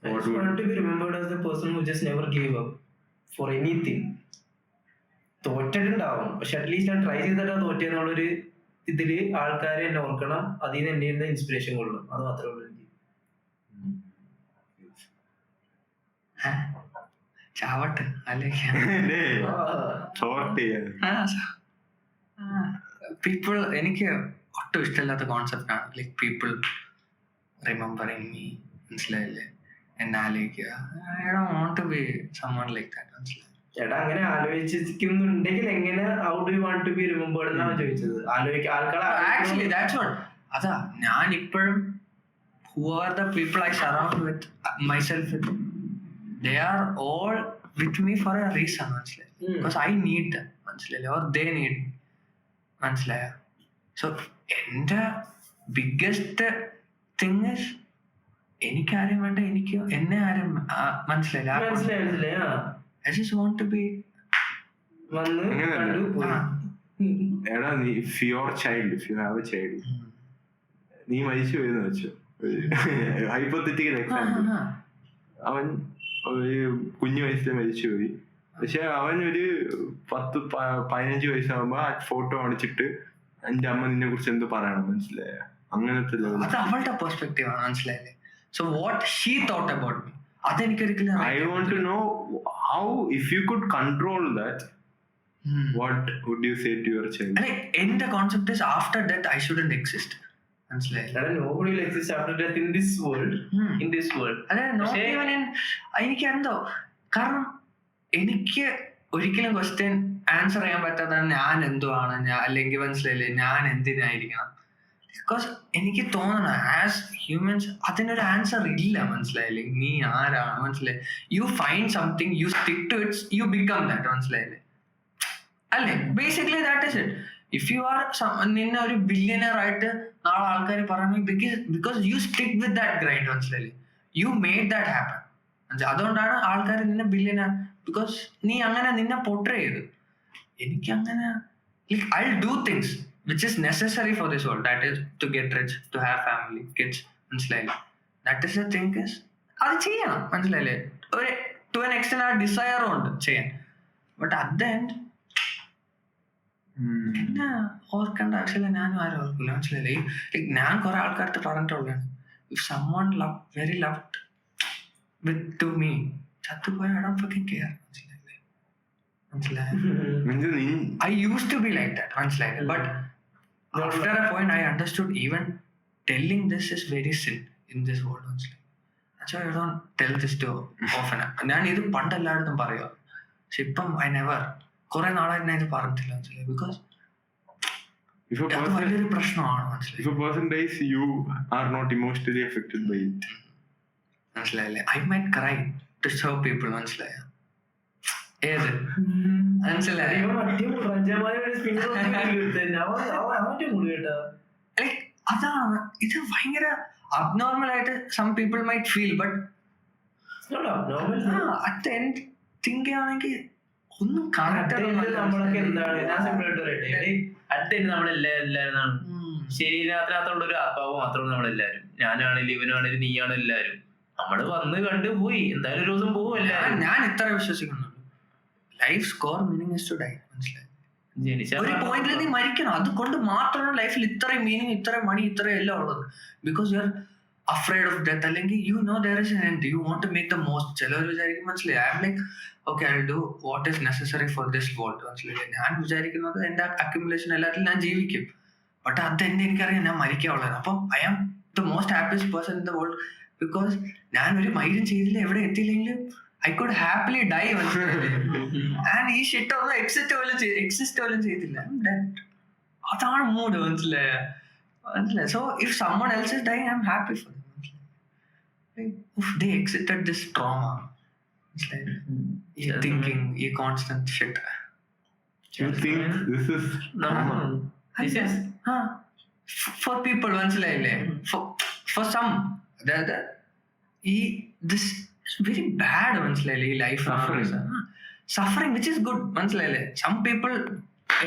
I just want to be remembered as the person who just never gave up for anything. തോറ്റിട്ടുണ്ടാവും, പക്ഷെ അറ്റ്ലീസ്റ്റ് ഞാൻ ട്രൈ ചെയ്തിട്ട് തോറ്റെന്നുള്ളൊരു ഇതില് ആൾക്കാരെ എന്നെ ഓർക്കണം, അതിൽ നിന്ന് എന്റെ ഇൻസ്പിറേഷൻ കൊള്ളണം. അത് മാത്രമേ ഉള്ളൂ എനിക്ക്. ചാവട്ടെ പീപ്പിൾ എനിക്ക് ഒട്ടും ഇഷ്ടമില്ലാത്ത കോൺസെപ്റ്റ് ആണ്. Like people remembering me. മനസ്സിലായില്ലേ? എന്നെ ആലോചിക്കുക. I don't want to be someone like that. മനസ്സിലായി? ചേട്ടാ അങ്ങനെ ആലോചിക്കുന്നുണ്ടെങ്കിൽ എങ്ങനെ how do you want to be remembered എന്നാണ് ചോദിച്ചത്. Actually that's what. അതാ ഞാൻ ഇപ്പോഴും who are the people I surround with myself with, they are all with me for a reason. മനസ്സിലായി? Because I need them. മനസ്സിലായില്ലേ? or they need me. മനസ്സിലായ? സോ എൻ്റെ ബിഗ്ഗസ്റ്റ് തിങ് ഇസ് എനിക്കാരും വേണ്ട, എനിക്ക് എന്നെ ആരും മനസ്സിലായില്ല. I just want to be if your child, if you have a child, നീ മരിച്ചു പോയെന്ന് വെച്ചു, ഹൈപ്പോത്തറ്റിക്കൽ എക്സാമ്പിൾ, അവൻ ഒരു കുഞ്ഞു വയസ്സിൽ മരിച്ചുപോയി, പക്ഷെ അവൻ ഒരു 10-15 വയസ്സാകുമ്പോ ആ ഫോട്ടോ കാണിച്ചിട്ട് എന്റെ അമ്മ നിന്നെ കുറിച്ച് എന്ത് പറയണം? മനസ്സിലായ? അങ്ങനത്തെ അവളുടെ പെർസ്പെക്റ്റീവ് ആണ്. മനസ്സിലായില്ലേ? So what she thought about me, അതെനിക്കൊരിക്കലും I want to know how, if you could control that, what would you say to your child? Like in the concept is after death I shouldn't exist. Nobody will exist after death in this world. In this world. എനിക്കെന്തോ കാരണം എനിക്ക് ഒരിക്കലും ക്വസ്റ്റ്യൻ ആൻസർ ചെയ്യാൻ പറ്റാത്ത ഞാൻ എന്തോ ആണ്, അല്ലെങ്കിൽ മനസ്സിലായില്ലേ ഞാൻ എന്തിനായിരിക്കണം. ബിക്കോസ് എനിക്ക് തോന്നണം ആസ് ഹ്യൂമൻസ് അതിനൊരു ആൻസർ ഇല്ല. മനസ്സിലായില്ലേ? നീ ആരാണ്? മനസ്സിലായി? You find something, you stick to its, you become that. മനസ്സിലായില്ലേ? അല്ലേ? Basically that is it. If you are നിന്നെ ഒരു ബില്യനർ ആയിട്ട് നാളെ ആൾക്കാർ പറയുന്നത് because you stick with that grind. മനസ്സിലായില്ലേ? You made that happen. അതുകൊണ്ടാണ് ആൾക്കാർ നിന്നെ ബില്യനർ, ബിക്കോസ് നീ അങ്ങനെ നിന്നെ പോർട്രേ ചെയ്തു. എനിക്കങ്ങനെ like I'll do things which is necessary for this world, that is to get rich, to have family, kids, മനസ്സിലായില്ലേ? That is the thing is അത് ചെയ്യണം, മനസ്സിലായില്ലേ? ഒരു to an extent ആ ഡിസയറും ഉണ്ട് ചെയ്യാൻ. But at the end എന്നെ ഓർക്കേണ്ട ആവശ്യമില്ല, ഞാനും ആരും ഓർക്കില്ല, മനസ്സിലായില്ലേ? ഞാൻ കുറെ ആൾക്കാർക്ക് പറഞ്ഞിട്ടുള്ളതാണ്, if someone very loved to me ചത്തുപോയ I don't fucking care, മനസ്സിലായില്ലേ? I used to be like that, മനസ്സിലായില്ലേ? But after a point I understood even telling this is very sin in this world, മനസ്സിലായി? So I don't tell this to often. ഞാൻ ഇത് പണ്ട് എല്ലായിടത്തും പറയുക, പക്ഷെ ഇപ്പം I never, കുറെ നാളായിട്ട് ഞാൻ ഇത് പറഞ്ഞിട്ടില്ല, മനസ്സിലായി? Because അത് വലിയൊരു പ്രശ്നമാണ്, മനസ്സിലായി? If a person dies, you are not emotionally affected by it. മനസ്സിലായില്ലേ? I might cry to show people, മനസ്സിലായ? ഏത് മനസ്സിലായി? അതാണ് ഇത് ഭയങ്കര അബ്നോർമൽ ആയിട്ട് some people might feel, but at the end think ചെയ്യുകയാണെങ്കിൽ ഒന്നും നമ്മളൊക്കെ എന്താണ്, ഞാൻ സിമ്പിൾ ആയിട്ട് പറയട്ടെ, അടുത്തന്നെ നമ്മളെല്ലാവരും ശരീരത്തിനകത്തുള്ള ഒരു ആത്മാവ് മാത്രമാണ് നമ്മളെല്ലാരും. ഞാനാണെങ്കിലും ഇവനാണെങ്കിലും നീയാണെങ്കിലും എല്ലാരും നമ്മള് വന്ന് കണ്ട് പോയി, എന്തായാലും ഒരു ദിവസം പോവല്ല. ഞാൻ ഇത്ര വിശ്വസിക്കുന്നുള്ളൂ, life score meaning is to die, മനസ്സിലായി? ഒരു പോയിന്റിൽ നീ മരിക്കണം, അതുകൊണ്ട് മാത്രമാണ് ലൈഫിൽ ഇത്രയും മീനിങ്, ഇത്രയും മണി, ഇത്രയും എല്ലാം ഉള്ളത്. Because you are afraid of death, അല്ലെങ്കിൽ you know there is an end, you want to make the most. ചിലവർ വിചാരിക്കും, മനസ്സിലായി, I am like okay I will do what is necessary for this world, മനസ്സിലായി? ഞാൻ വിചാരിക്കുന്നത് എന്റെ അക്യുമുലേഷൻ എല്ലാത്തിലും ഞാൻ ജീവിക്കും, ബട്ട് അത് തന്നെ എനിക്കറിയാം ഞാൻ മരിക്കാനുള്ളത്. അപ്പം I am the most happiest person in the world, because ഞാൻ ഒരു മൈലും ചെയ്തില്ല, എവിടെ എത്തിയില്ലെങ്കിലും I could happily die, and ഈ ഷിറ്റ് ഒന്നും എക്സിസ്റ്റ് പോലും ചെയ്തില്ല. അതാണ് മൂഡ്, മനസ്സിലായ? So if someone else is dying, I'm happy for them. If they exited this trauma, ഈ thinking, ഈ constant shit. You think this is trauma? For people, മനസ്സിലായില്ലേ? For some, this very bad, മനസ്സിലായില്ലേ? ഈ life suffering which is good, മനസ്സിലായില്ലേ? സം പീപ്പിൾ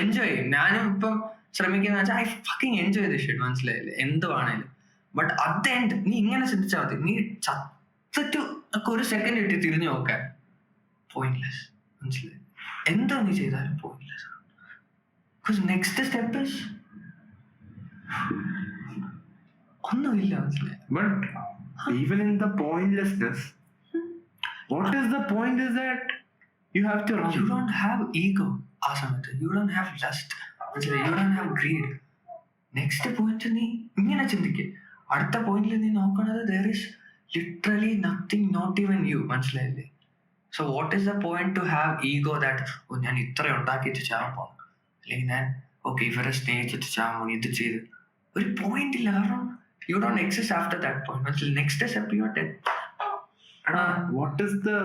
എൻജോയ് ചെയ്യും. ഞാനും ഇപ്പം ശ്രമിക്കുന്ന വെച്ചാൽ I fucking enjoy this shit, മനസ്സിലായില്ലേ? എന്തുവാണേലും. ബട്ട് അറ്റ് ദ എൻഡ് നീ ഇങ്ങനെ ചിന്തിച്ചാൽ മതി, നീ ചത്തിട്ട് ഒക്കെ ഒരു സെക്കൻഡ് ഇട്ട് തിരിഞ്ഞു നോക്കാൻ പോയിന്റ്ലെസ്, മനസ്സിലായി? എന്തോ നീ ചെയ്താലും pointless. Because next step is ഒന്നുമില്ല, മനസ്സിലായി? But even in the pointlessness, what is the point is that you have to run. You don't have ego, Asamatha. You don't have lust. You don't have greed. Next point നീ ഇങ്ങനെ ചിന്തിക്കുക. അടുത്ത പോയിന്റിൽ നീ നോക്കണത് there is literally nothing, not even you, മനസ്സിലായില്ലേ? So what is the point to have ego that ഞാൻ ഇത്ര ഉണ്ടാക്കിയിട്ട് ചാവാൻ പോകണം, അല്ലെങ്കിൽ ഞാൻ ഓക്കെ ഇവരെ സ്നേഹിച്ചിട്ട് ചാവാൻ ഇത് ചെയ്ത് ഒരു പോയിന്റ് ഇല്ല. കാരണം you don't exist after that point. Next step you are dead. What is the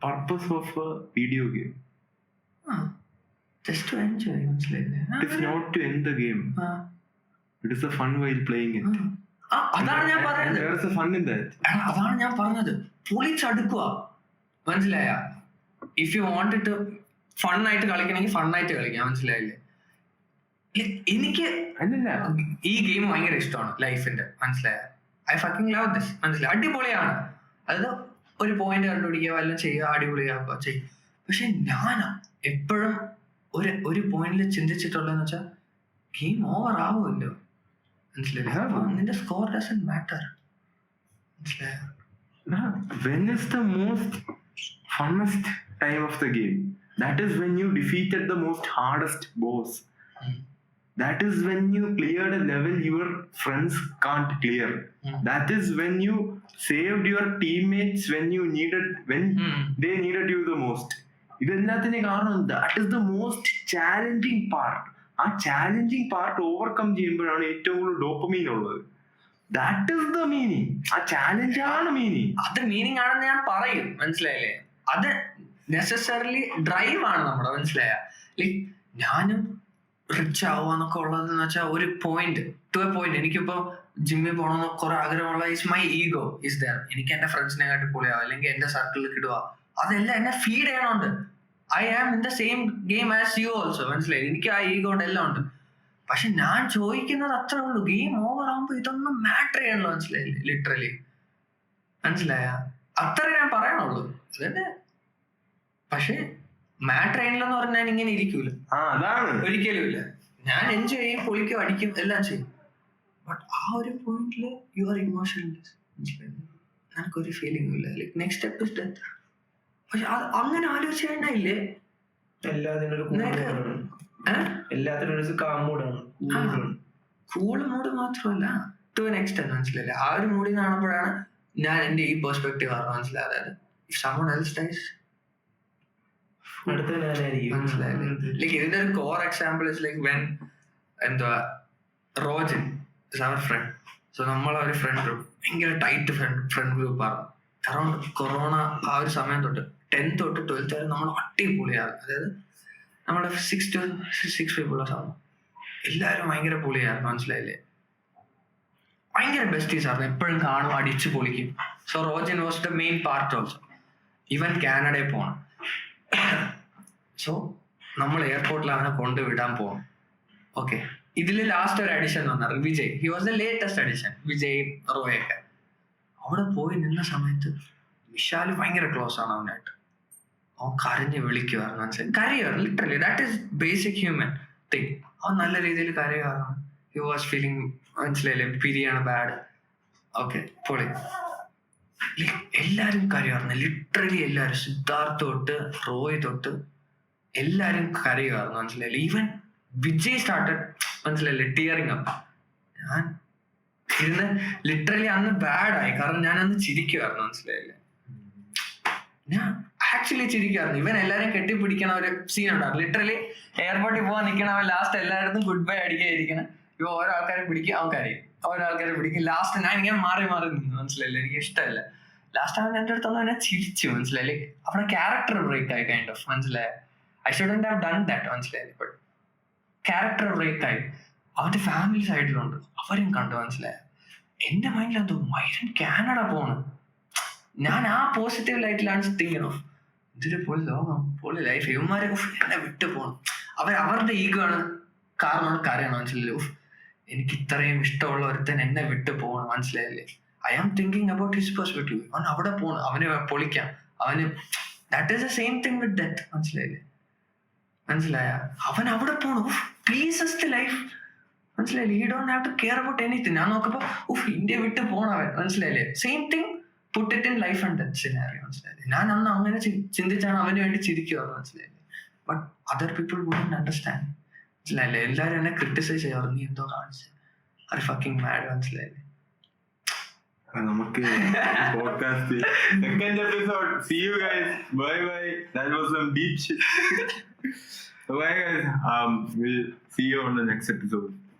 purpose of a video game? Just to enjoy, It is not to end the game. It is a fun while playing it. അതാണ് ഞാൻ പറഞ്ഞത്. There is a fun in that. അതാണ് ഞാൻ പറഞ്ഞത്, പൊളിച്ചടുക്കുക, മനസ്സിലായ? If you want to fun ആയിട്ട് കളിക്കണമെങ്കിൽ ഫൺ ആയിട്ട് കളിക്കാം, മനസ്സിലായില്ലേ? എനിക്ക് ഈ ഗെയിം ഭയങ്കര ഇഷ്ടമാണ് ലൈഫിന്റെ, മനസ്സിലായ? ഐ ഫക്കിംഗ് ലവ് ദിസ്, മനസ്സിലായി? അടിപൊളിയാണ്. അതായത് ഒരു പോയിന്റ് കണ്ടുപിടിക്കുക, വല്ലതും ചെയ്യുക, അടിപൊളിയാക്കുക, ചെയ്യും. പക്ഷെ ഞാൻ എപ്പോഴും ഒരു പോയിന്റിൽ ചിന്തിച്ചിട്ടുള്ളതെന്ന് വെച്ചാൽ ഗെയിം ഓവർ ആവുമല്ലോ, മനസ്സിലായി? നിന്റെ സ്കോർ ഡസന്റ് മാറ്റർ, മനസ്സിലായ? When is the most funnest time of the game? That is when you defeated the most hardest boss. That is when you cleared a level your friends can't clear. That is when you saved your teammates when they needed you the most. ഇതെല്ലാത്തിനെ കാരണം that is the most challenging part. ആ ചാലഞ്ചിങ് പാർട്ട് ഓവർകം ചെയ്യുമ്പോഴാണ് ഏറ്റവും കൂടുതൽ ഡോപ്പമീൻ ഉള്ളത്. That is the meaning. ആ ചാലഞ്ച് ആണ് മീനിങ്. അത് മീനിങ് ആണെന്ന് ഞാൻ പറയും, മനസ്സിലായില്ലേ? അത് നെസസറിലി ഡ്രൈവ് ആണ് നമ്മുടെ, മനസ്സിലായ? ലൈക് ഞാനും റിച്ച് ആവുക ഉള്ളതെന്ന് വെച്ചാൽ ഒരു പോയിന്റ് ടു എ പോയിന്റ്. എനിക്കിപ്പോ ജിമ്മിൽ പോകണമെന്ന് കുറെ ആഗ്രഹമുള്ള is my ego is there. എനിക്ക് എന്റെ ഫ്രണ്ട്സിനെ കാട്ടി പൊളിയാവുക, അല്ലെങ്കിൽ എന്റെ സർക്കിളിൽ കിടുക, അതെല്ലാം എന്നെ ഫീഡ് ചെയ്യണോണ്ട്. I am in the same game as you also, മനസ്സിലായി? എനിക്ക് ആ ഈഗോ ഉണ്ട്, എല്ലാം ഉണ്ട്. പക്ഷെ ഞാൻ ചോദിക്കുന്നത് അത്രേ ഉള്ളൂ, ഗെയിം ഓവർ ആകുമ്പോ ഇതൊന്നും മാറ്റർ ചെയ്യണല്ലോ, മനസ്സിലായില്ലേ? ലിറ്ററലി, മനസ്സിലായ? അത്ര ഞാൻ പറയാനുള്ളൂ. പക്ഷെ മാറ്റർ ചെയ്യണില്ലെന്ന് പറഞ്ഞാൽ ഇങ്ങനെ ഇരിക്കൂല, അതാണ് ഒരിക്കലും ഇല്ല. ഞാൻ എൻജോയ് ചെയ്യും, പൊളിക്കും, അടിക്കും, എല്ലാം ചെയ്യും. ബട്ട് ആ ഒരു പോയിന്റില് യു ആർ ഇമോഷണൽലെസ്, എനിക്കൊരു ഫീലിംഗും ഇല്ല. Like next step is death. പക്ഷെ അങ്ങനെ ആലോചിച്ചില്ലേ, എല്ലാത്തിനും ഒരു കാമൂടാണ്. കൂള് മൂഡ് മാത്രമല്ല, ടു എൻ എക്സ്റ്റെന്റ്, മനസ്സിലായില്ലേ? ആ ഒരു മൂഡിൽ കാണുമ്പോഴാണ് ഞാൻ എന്റെ ഈ പെർസ്പെക്റ്റീവ് ആണ് മനസ്സിലായത്. അതായത് ഇഫ് സമൺ എൽസ് ഡൈസ്, മനസ്സിലായില്ലേ? ലൈക്ക് ഇതിന്റെ ഒരു core example is like when എന്തുവാ Rojan is our friend. So നമ്മളൊരു ഫ്രണ്ട് ഗ്രൂപ്പ്, ഭയങ്കര ടൈറ്റ് ഫ്രണ്ട് ഗ്രൂപ്പാണ്. അറൗണ്ട് കൊറോണ ആ ഒരു സമയം തൊട്ട് 10th തൊട്ട് 12th വരെ നമ്മൾ അടിപൊളിയാണ്. അതായത് നമ്മുടെ 6 to 6 പീപ്പിൾസ് ആണ്. എല്ലാവരും ഭയങ്കര പൊളിയാണ്, മനസ്സിലായില്ലേ? ഭയങ്കര ബെസ്റ്റീസ് ആണ്, എപ്പോഴും കാണും, അടിച്ചു പൊളിക്കും. So Rojan was the main part also. Even കാനഡയിൽ പോകണം. സോ നമ്മൾ എയർപോർട്ടിൽ അവനെ കൊണ്ടുവിടാൻ പോകണം. ഓക്കെ, ഇതിൽ ലാസ്റ്റ് ഒരു അഡിഷൻ വന്നത് Vijay. He was the latest addition, Vijay റോയൊക്കെ. അവിടെ പോയി നിന്ന സമയത്ത് വിശാല് ഭയങ്കര ക്ലോസ് ആണ് അവനായിട്ട്. അവൻ കരഞ്ഞ് വിളിക്കുവായിരുന്നു, മനസ്സിലായി? കരയുവായിരുന്നു literally. That is basic human thing. അവൻ നല്ല രീതിയിൽ കരയുവായിരുന്നു. ഹി വാസ് ഫീലിംഗ്, മനസ്സിലായില്ലേ? പിരിയാണ് ബാഡ്. ഓക്കെ, പൊളി. എല്ലാരും കരയുവായിരുന്നു, ലിറ്ററലി എല്ലാരും. സിദ്ധാർത്ഥ് തൊട്ട് റോയ് തൊട്ട് എല്ലാരും കരയുവായിരുന്നു, മനസ്സിലായില്ലേ? ഈവൻ വിജയ് സ്റ്റാർട്ടഡ്, മനസ്സിലായില്ലേ, ടിയറിങ് അപ്പ്. ഞാൻ ഇരുന്ന് ലിറ്ററലി അന്ന് ബാഡായി, കാരണം ഞാൻ അന്ന് ചിരിക്കുവായിരുന്നു, മനസ്സിലായില്ലേ? ഞാൻ ആക്ച്വലി ചിരിക്കുവായിരുന്നു. ഇവൻ എല്ലാരും കെട്ടിപ്പിടിക്കണ ഒരു സീൻ ഉണ്ടായിരുന്നു. ലിറ്ററലി എയർപോർട്ടിൽ പോകാൻ നിൽക്കണം, അവൻ ലാസ്റ്റ് എല്ലായിടത്തും ഗുഡ് ബൈ അടിക്കാതിരിക്കണം. ഇവ ഓരോ ആൾക്കാരെ പിടിക്കും, അവൻ കരയും. ഓരോ ആൾക്കാരെ പിടിക്കും. ലാസ്റ്റ് ഞാൻ ഇങ്ങനെ മാറി മാറി നിന്നു, മനസ്സിലായില്ലേ? എനിക്ക് ഇഷ്ടമല്ല. ലാസ്റ്റ് അവൻ എൻ്റെ അടുത്ത് എന്നെ ചിരിച്ചു, മനസ്സിലായില്ലേ? അവിടെ ക്യാരക്ടർ ബ്രേക്ക് ആയി, കൈൻഡ് ഓഫ്, മനസ്സിലായ? I shouldn't have done that, മനസ്സിലായില്ലേ? ബട്ട് ക്യാരക്ടർ ബ്രേക്ക് ആയി. അവന്റെ ഫാമിലി സൈഡിലുണ്ട്, അവരും കണ്ടു, മനസ്സിലായ? എന്റെ മൈൻഡിൽ എന്തോ മൈരൻ കാനഡ പോണ്. ഞാൻ ആ പോസിറ്റീവ് ലൈറ്റിലാണ് തിങ്കണോ, ഇതൊരു പൊളി ലോകം, പൊളി ലൈഫ്. ഇവന്മാരെ എന്നെ വിട്ടു പോകണം. അവരുടെ ഈഗോ ആണ് കാരണം കരയണം, മനസ്സിലായില്ലേ? എനിക്ക് ഇത്രയും ഇഷ്ടമുള്ള ഒരുത്തൻ എന്നെ വിട്ടു പോകണം, മനസ്സിലായില്ലേ? I am thinking about his perspective. അവൻ അവിടെ പോകണം, അവന് പൊളിക്കാം, അവന്. That is the same thing with death, മനസ്സിലായില്ലേ? മനസ്സിലായ? അവൻ അവിടെ പോകണം, പീസസ്റ്റ് ലൈഫ്, മനസ്സിലായില്ലേ? You don't have to care about anything. ഞാൻ നോക്കുമ്പോ ഇന്ത്യ വിട്ട് പോണവൻ, മനസ്സിലായില്ലേ? Same thing, put it in life and death scenario, മനസ്സിലായില്ലേ? ഞാൻ അന്ന് അങ്ങനെ ചിന്തിച്ചാണ് അവന് വേണ്ടി ചിരിക്കുവാണ്, മനസ്സിലായില്ലേ? But other people wouldn't understand, മനസ്സിലായില്ലേ? എല്ലാവരും എന്നെ ക്രിട്ടിസൈസ് ചെയ്യാറ്, നീ എന്തോ കാണിച്ചു, അത് ഫക്കിംഗ് മാഡ്, മനസ്സിലായില്ലേ? നമുക്ക് podcast second episode. See you guys. Bye bye. That was some deep shit. Bye guys. We'll see you on the next episode.